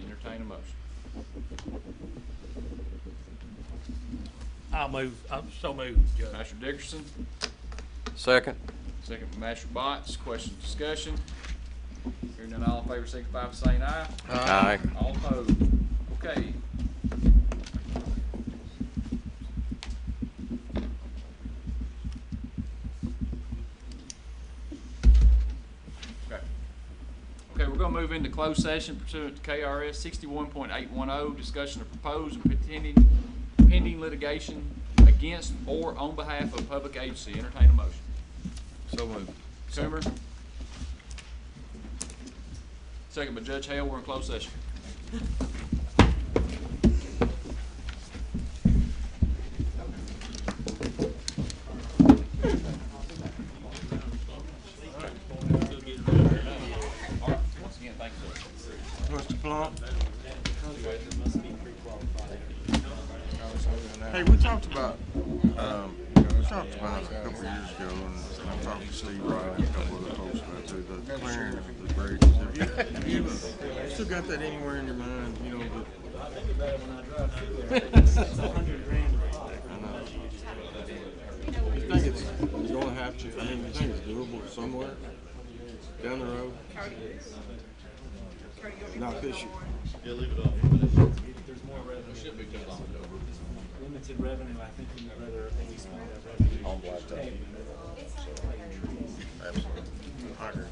Entertain a motion. I'll move. I'm so moved, Judge. Master Dickerson, Second. second from Master Botts. Questions, discussion? Hearing none, all in favor signify by saying aye. Aye. All opposed. Okay. Okay, we're going to move into closed session pursuant to KRS 61.810, discussion of proposed and pending litigation against or on behalf of a public agency. Entertain a motion. So moved. Coomer. Second by Judge Hale. We're in closed session. Once again, thank you. Mr. Plump. Hey, we talked about a couple of years ago, and I talked to Steve Wright and a couple other folks about too, the clearing of the bridges. Have you still got that anywhere in your mind, you know, you think it's gonna have to, I mean, you think it's doable somewhere down the road? Not this year. Yeah, leave it off. There's more revenue. Should be coming on. Limited revenue, I think we'd rather maybe spend that revenue. On blacktop. Absolutely. I agree.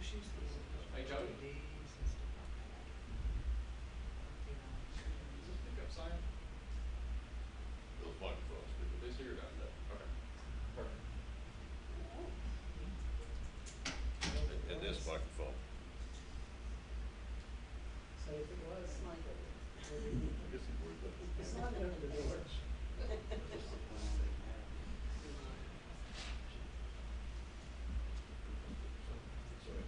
Hey, Jody. Those microphones, this here down there. Okay. Perfect. And this microphone. So if it was Michael. I guess he's worried about It's not going to the doors. Sorry.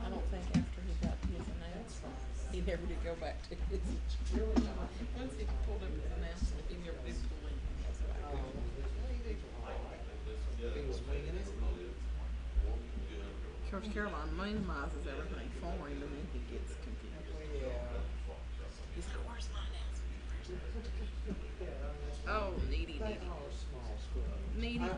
I don't think after he got his announcement, he never did go back to his. Once he pulled up his announcement, he never did pull anything else back. Of course, Caroline minimizes everything for him, and then he gets confused. He's like, "Where's my announcement?" Oh, needy. Needy.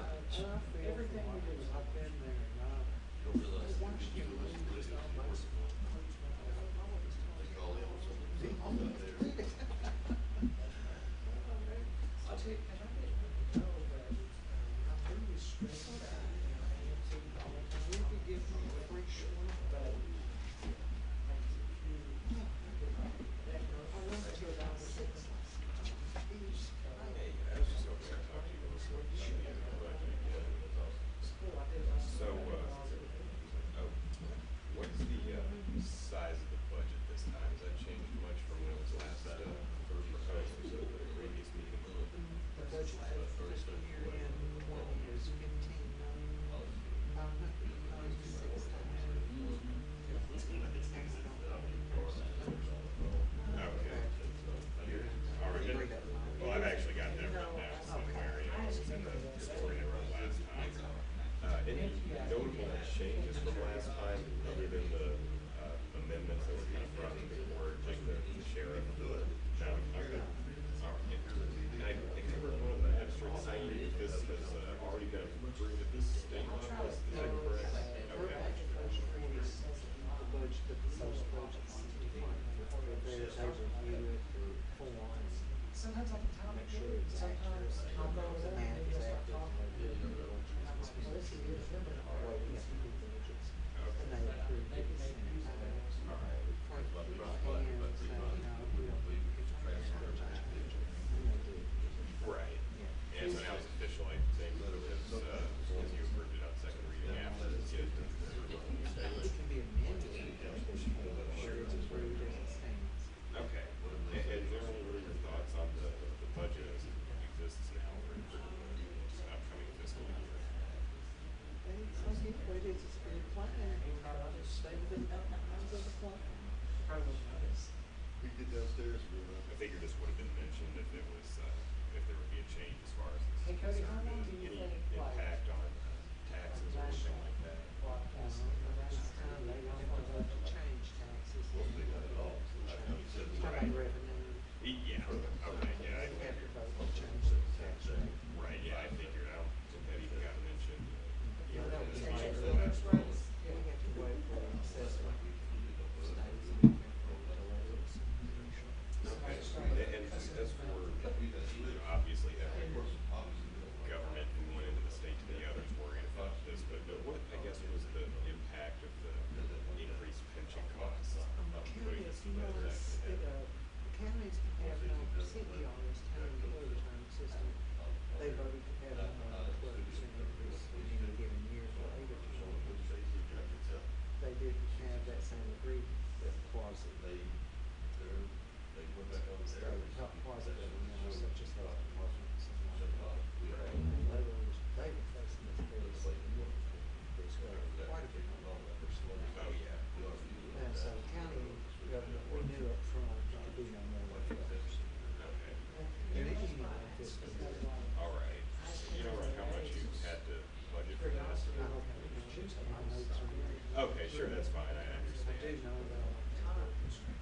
Well, it is, it's a good plan, and I just stay within the confines of the plan. We get downstairs and I figured this would have been mentioned if it was, if there would be a change as far as this Hey is Cody, how concerned. long do you Any think, like, impact on taxes or anything like that? around this time they want to change taxes? Talking about revenue. Yeah, okay, yeah, I Have to figured. vote to change the tax rate. Right, yeah, I figured out that even got mentioned. Yeah, no, It's we fine have for to that. wait for the assessment. Okay, and as for, obviously every government from one end of the state to the other is worried about this, but what, I guess, was the impact of the increased pension costs? Putting this together? Counties have no, CERs, county employee retirement system, they voted to have a 12% increase in any given year for 8 of the employees. They didn't have that same agreement with quasi. State, quasi governmental, such as health departments and like that. They were facing this very significant increase, quite a bit more. Oh, yeah. And so county government, we knew up front it could be no more than 12%. Okay. And anyway, fiscal year. All right. You know how much you had to budget for this? I don't have any choose, my notes are in there. Okay, sure, that's fine, I I understand. do know that.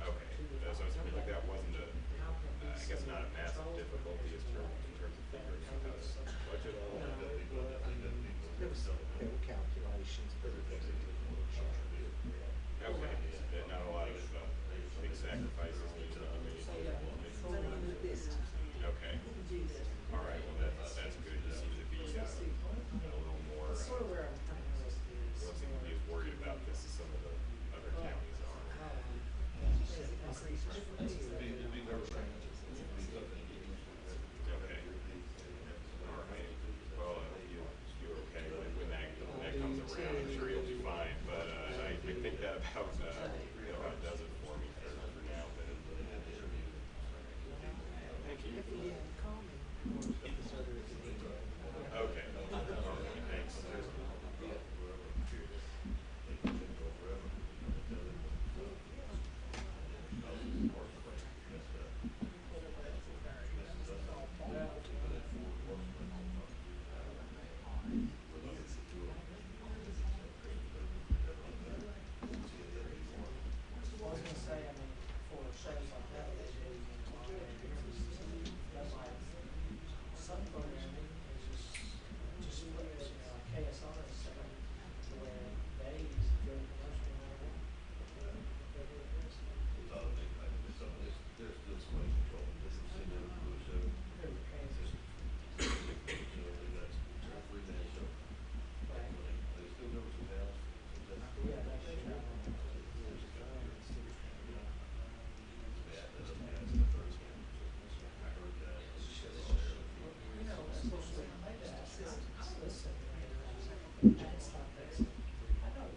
Okay, so it sounds like that wasn't a, I guess not a massive difficulty in terms of figuring out how to budget all No, of it. well, I mean, there were calculations, but it wasn't. Okay, not a lot of big sacrifices needed to be made. Okay. All right, well, that's good. You seem to be a little more, don't seem to be as worried about this as some of the other counties are. Okay. All right. Well, you're okay when that comes around. I'm sure you'll be fine. But I think that about does it for me for now. Then. Thank you. Okay. All right. Thanks. I was gonna say, I mean, for shows like that, they do, some programming is just flips, like KSR is saying, to where they go commercial no matter what. They do this. Yeah, that's true. You know, it's supposed to make that assistance, listen, that's not that. I know.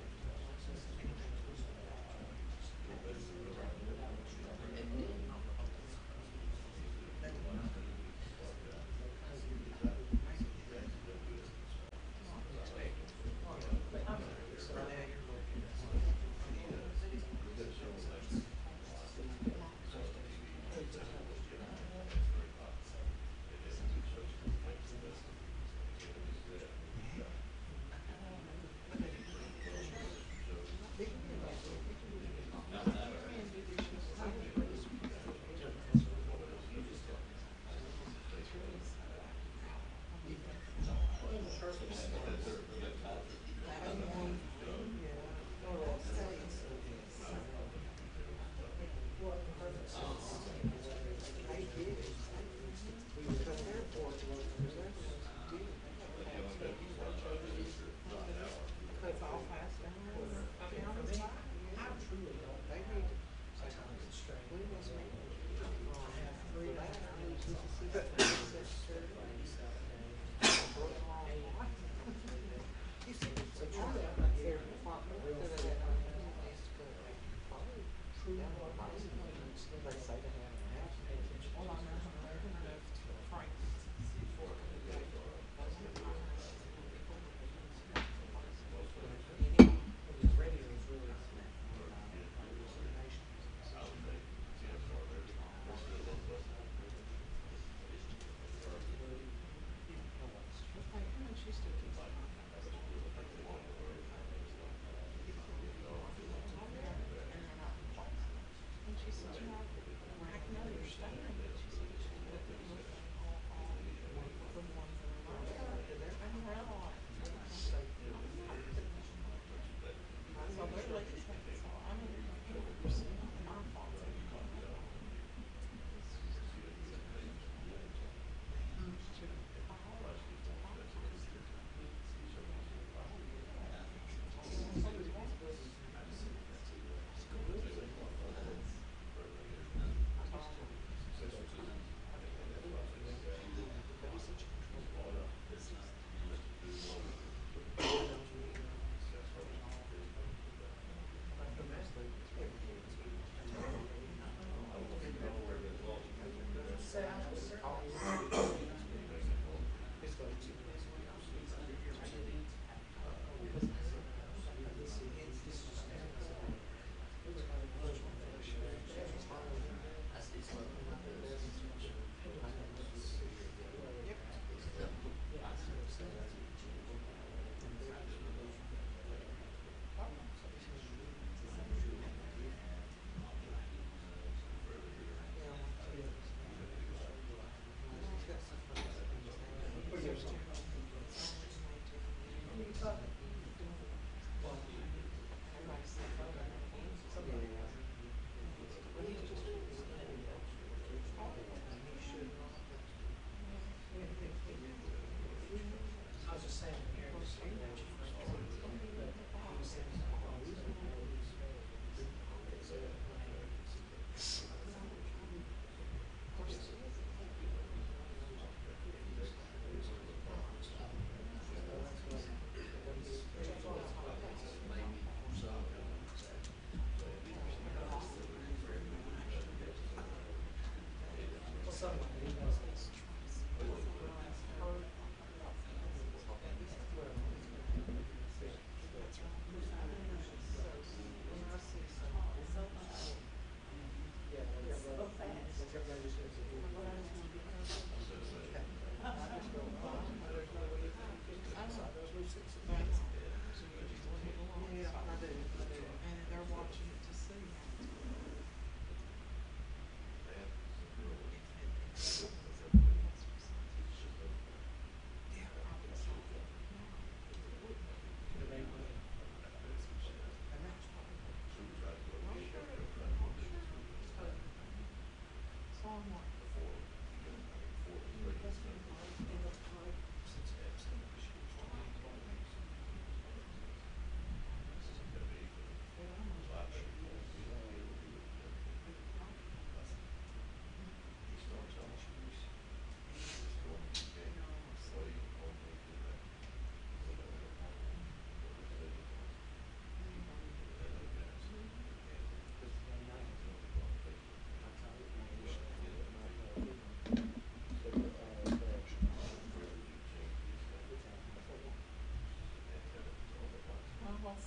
I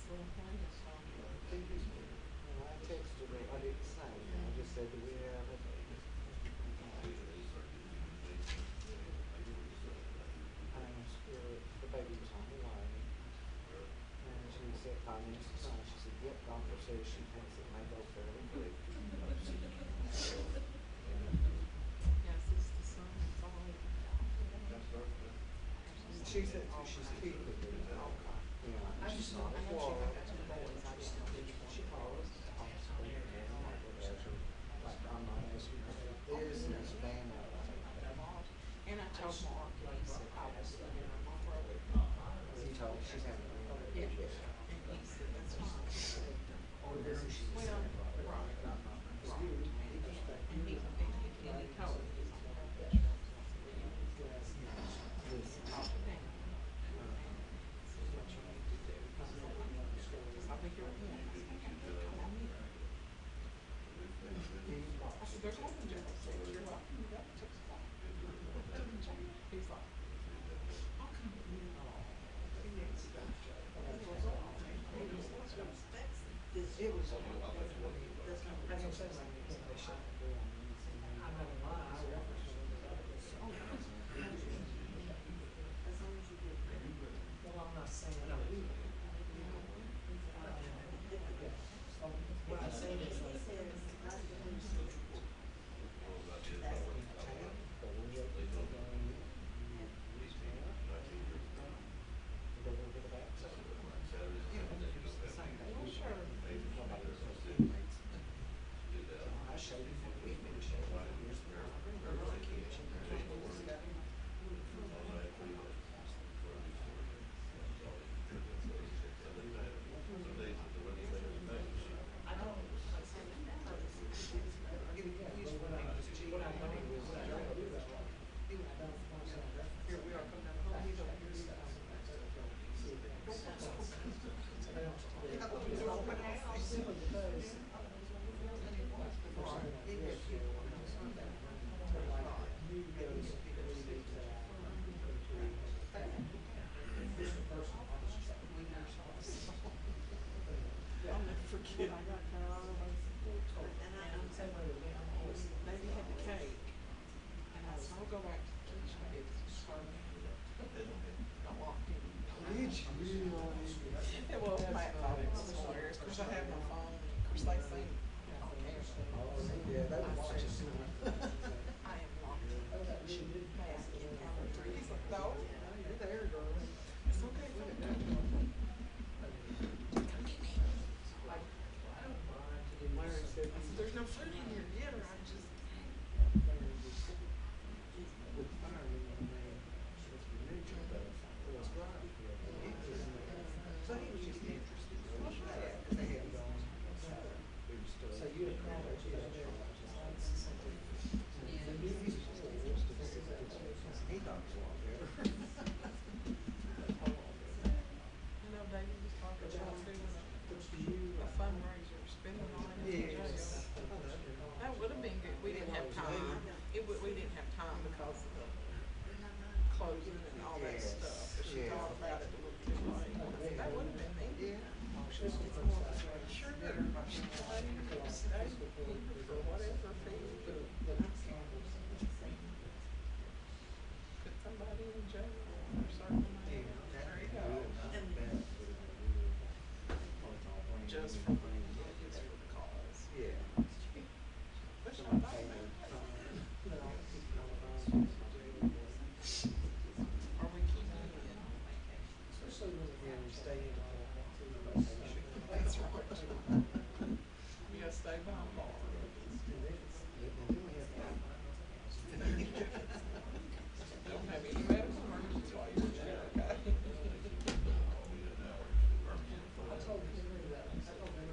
texted her, I didn't say, I just said, do we have it? I asked her, the baby was on the way, and she said 5 minutes to 9, she said, yep, doctor says she thinks it may go fairly quick. She said, she's keeping it, yeah, she's not at work. She calls the hospital and like, I'm not asking her to do this, and it's family. And I told Mark, and he said, I was looking at my brother. He told, she's having a Yeah, and he said, that's fine. or this is she's. Well, right, and he told me, he's on the I'll be here at 1. I said, there's nothing, Jeff. I said, you're welcome, you got to 6 o'clock. He's like, I'll come with you. It was. That's what I'm saying, like, they shut the door on me. I'm not gonna lie, I offered her. as long as you get ready. Well, I'm not saying I do. What I'm saying is like. I showed you what we finished. Here we are coming down the hall, he's over here. I'll never forget, I got there all the way. Lady had the cake, and I said, I'll go back to the kitchen, it's serving. I walked in. It was Matt thought it was hilarious, of course I had my phone, of course they seen it on camera. Yeah, they were watching. I am locked in the kitchen, back in counter 3. He's like, no, You're there, girl. it's okay, come get me. Larry said. I said, there's no food in here yet, or I just. With fire, you know, man, it's the nature of it. It was right. So he was just interested. Yeah, they had gone. So you had called it, yeah. He thought it was a lot better. You know, David was talking about doing a fundraiser, spending all that in jail. Yes. That would have been good. We didn't have time. We didn't have time because of the closing and all that stuff. But she thought about it a little too late. That would have been neat. Yeah. Sure better. Stay for whatever fee. Put somebody in jail for a certain amount. There you go. Just for the, just for the cause. Yeah. Which I thought about. Are we keeping it in? Especially when we stay in vacation. That's right. You gotta stay behind the bar. Don't have any medical emergencies while you're in jail, okay? I told him that. I told him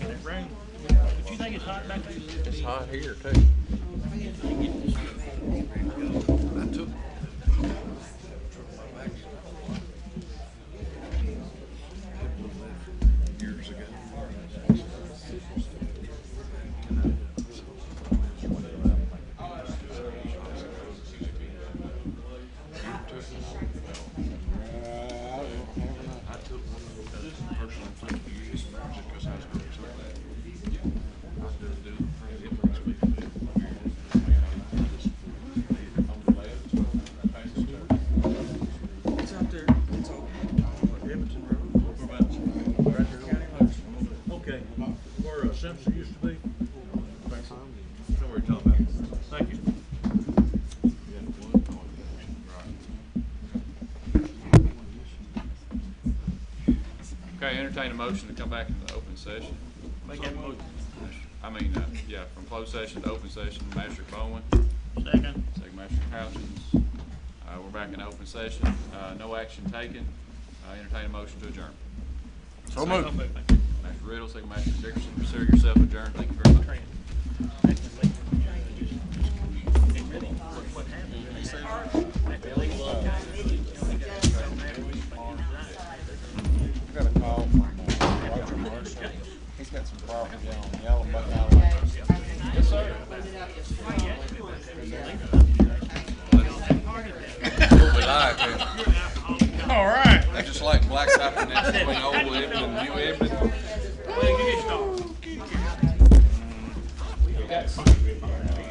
that room. But you think it's hot back there? It's hot here too. I took years ago. I took one of those personal things to use just because I was going to say that. I just do it. It makes me feel weird. On the left, It's out there. It's on Edmonton Road. Right there. Okay. Where Simpson used to be? Thanks. Know where you're talking about. Thank you. Okay, entertain a motion to come back into the open session. Make that motion. From closed session to open session, Master Bowman. Second. Second, Master Houchins. We're back in open session. No action taken. Entertain a motion to adjourn. So moved. Master Riddle, second Master Dickerson. Consider yourself adjourned. Thank you very much. What happened? Got a call from Roger Marshall. He's got some property on Yellow Buck Island. Yes, sir. We like it. All right. That's just like blacktop next between Old Lebanon and New Lebanon.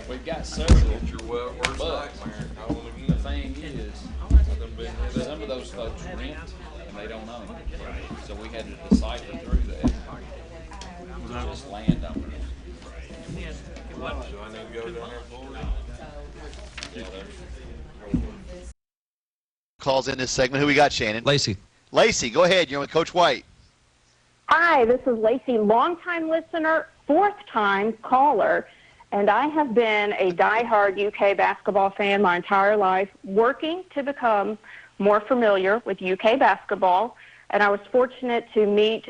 We've got several. It's your worst nightmare. The thing is, some of those folks rent and they don't own. So we had to decipher through that. Just landowners. Do I need to go down there for it? Calls in this segment. Who we got, Shannon? Lacey. Lacey, go ahead. You're with Coach White. Hi, this is Lacey, longtime listener, fourth-time caller, and I have been a diehard UK basketball fan my entire life, working to become more familiar with UK basketball, and I was fortunate to meet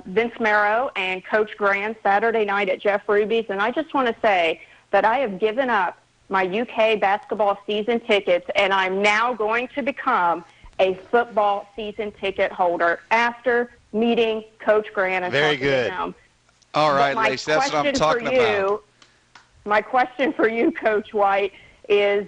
Vince Marrow and Coach Grant Saturday night at Jeff Ruby's, and I just want to say that I have given up my UK basketball season tickets, and I'm now going to become a football season ticket holder after meeting Coach Grant and Very talking good. to him. All right, But my Lacey, that's what I'm question talking for about. you- My question for you, Coach White, is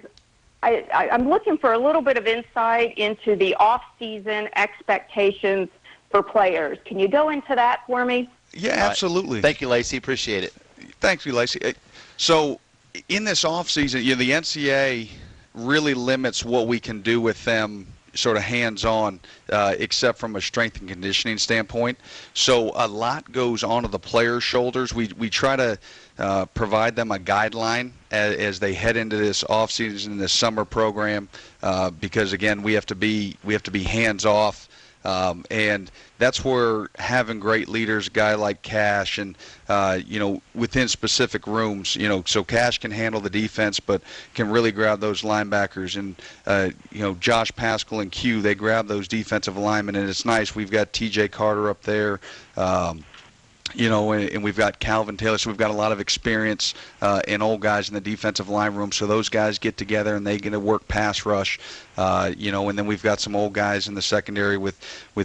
I'm looking for a little bit of insight into the off-season expectations for players. Can you go into that for me? Yeah, absolutely. Thank you, Lacey. Appreciate it. Thank you, Lacey. So in this offseason, the NCAA really limits what we can do with them sort of hands-on, except from a strength and conditioning standpoint. So a lot goes onto the players' shoulders. We try to provide them a guideline as they head into this offseason, this summer program, because again, we have to be hands-off. And that's where having great leaders, a guy like Cash, and within specific rooms, so Cash can handle the defense, but can really grab those linebackers, and Josh Pascal and Q, they grab those defensive linemen, and it's nice. We've got T.J. Carter up there. And we've got Calvin Taylor, so we've got a lot of experience in old guys in the defensive line room. So those guys get together and they get to work pass rush, and then we've got some old guys in the secondary with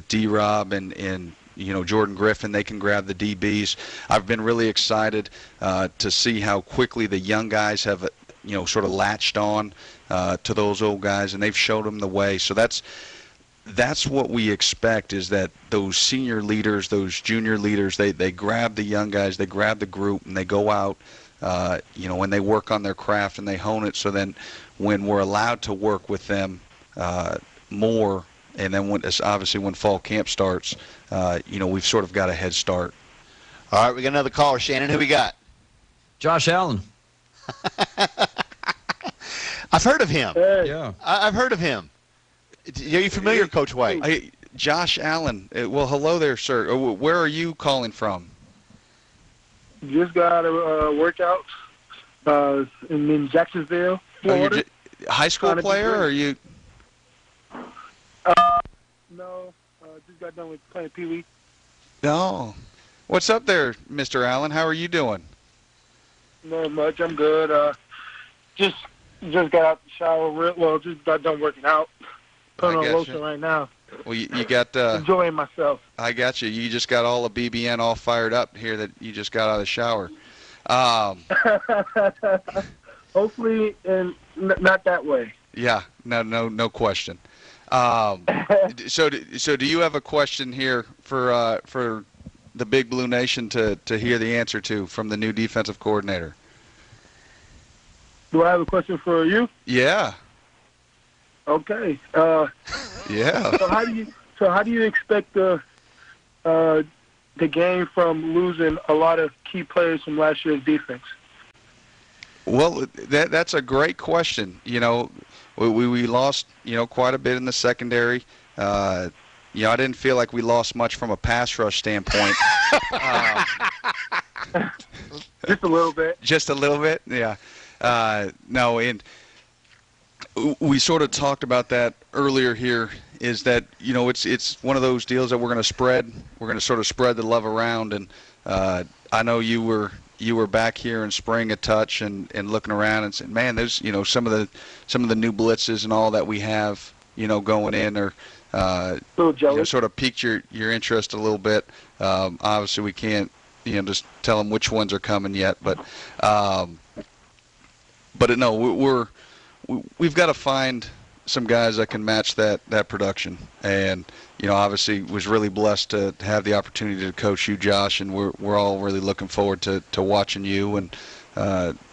D-Rob and Jordan Griffin. They can grab the DBs. I've been really excited to see how quickly the young guys have sort of latched on to those old guys, and they've showed them the way. So that's what we expect, is that those senior leaders, those junior leaders, they grab the young guys, they grab the group, and they go out, and they work on their craft and they hone it. So then when we're allowed to work with them more, and then obviously when fall camp starts, we've sort of got a head start. All right, we got another caller. Shannon, who we got? Josh Allen. I've heard of him. Yeah. I've heard of him. Are you familiar, Coach White? Josh Allen. Well, hello there, sir. Where are you calling from? Just got a workout in Jacksonville, Florida. High school player, or are you? No, just got done with playing Pee Wee. No. What's up there, Mr. Allen? How are you doing? Not much. I'm good. Just got out the shower. Well, just got done working out. Putting on got lotion you. right now. Well, you got Enjoying myself. I got you. You just got all the BBN all fired up here that you just got out of the shower. Hopefully, and not that way. Yeah, no question. So do you have a question here for the Big Blue Nation to hear the answer to from the new defensive coordinator? Do I have a question for you? Yeah. Okay. Yeah. So how do you expect the game from losing a lot of key players from last year's defense? Well, that's a great question. You know, we lost, quite a bit in the secondary. I didn't feel like we lost much from a pass rush standpoint. Just a little bit. Just a little bit, yeah. No, and we sort of talked about that earlier here, is that, it's one of those deals that we're going to sort of spread the love around. And I know you were back here in spring a touch and looking around and saying, man, there's, some of the new blitzes and all that we have, going in are, sort of piqued your interest a little bit. Obviously we can't, just tell them which ones are coming yet, but no, we've got to find some guys that can match that production. And, obviously was really blessed to have the opportunity to coach you, Josh, and we're all really looking forward to watching you and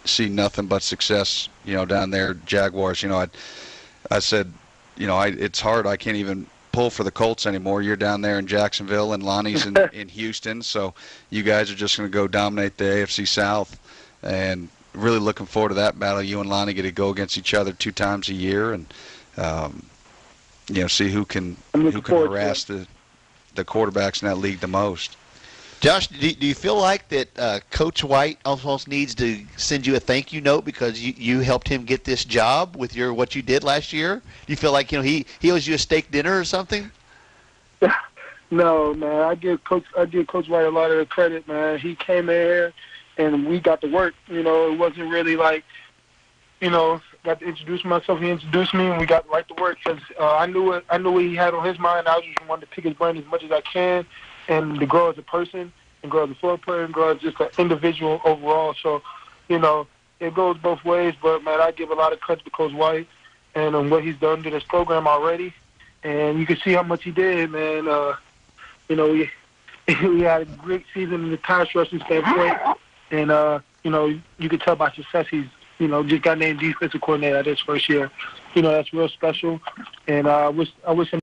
see nothing but success, down there at Jaguars. I said, it's hard. I can't even pull for the Colts anymore. You're down there in Jacksonville and Lonnie's in Houston, so you guys are just going to go dominate the AFC South, and really looking forward to that battle. You and Lonnie get to go against each other 2 times a year, and see who can harass the quarterbacks in that league the most. Josh, do you feel like that Coach White almost needs to send you a thank you note because you helped him get this job with what you did last year? Do you feel like he owes you a steak dinner or something? No, man. I give Coach White a lot of the credit, man. He came in here and we got to work. It wasn't really like, got to introduce myself. He introduced me, and we got right to work because I knew what he had on his mind. I just wanted to pick his brain as much as I can, and to grow as a person, and grow as a football player, and grow as just an individual overall. So, it goes both ways. But man, I give a lot of credit to Coach White and what he's done to this program already. And you can see how much he did, man. We had a great season in the pass rushing standpoint, and you could tell by success he's just got named defensive coordinator this first year. That's real special, and I wish him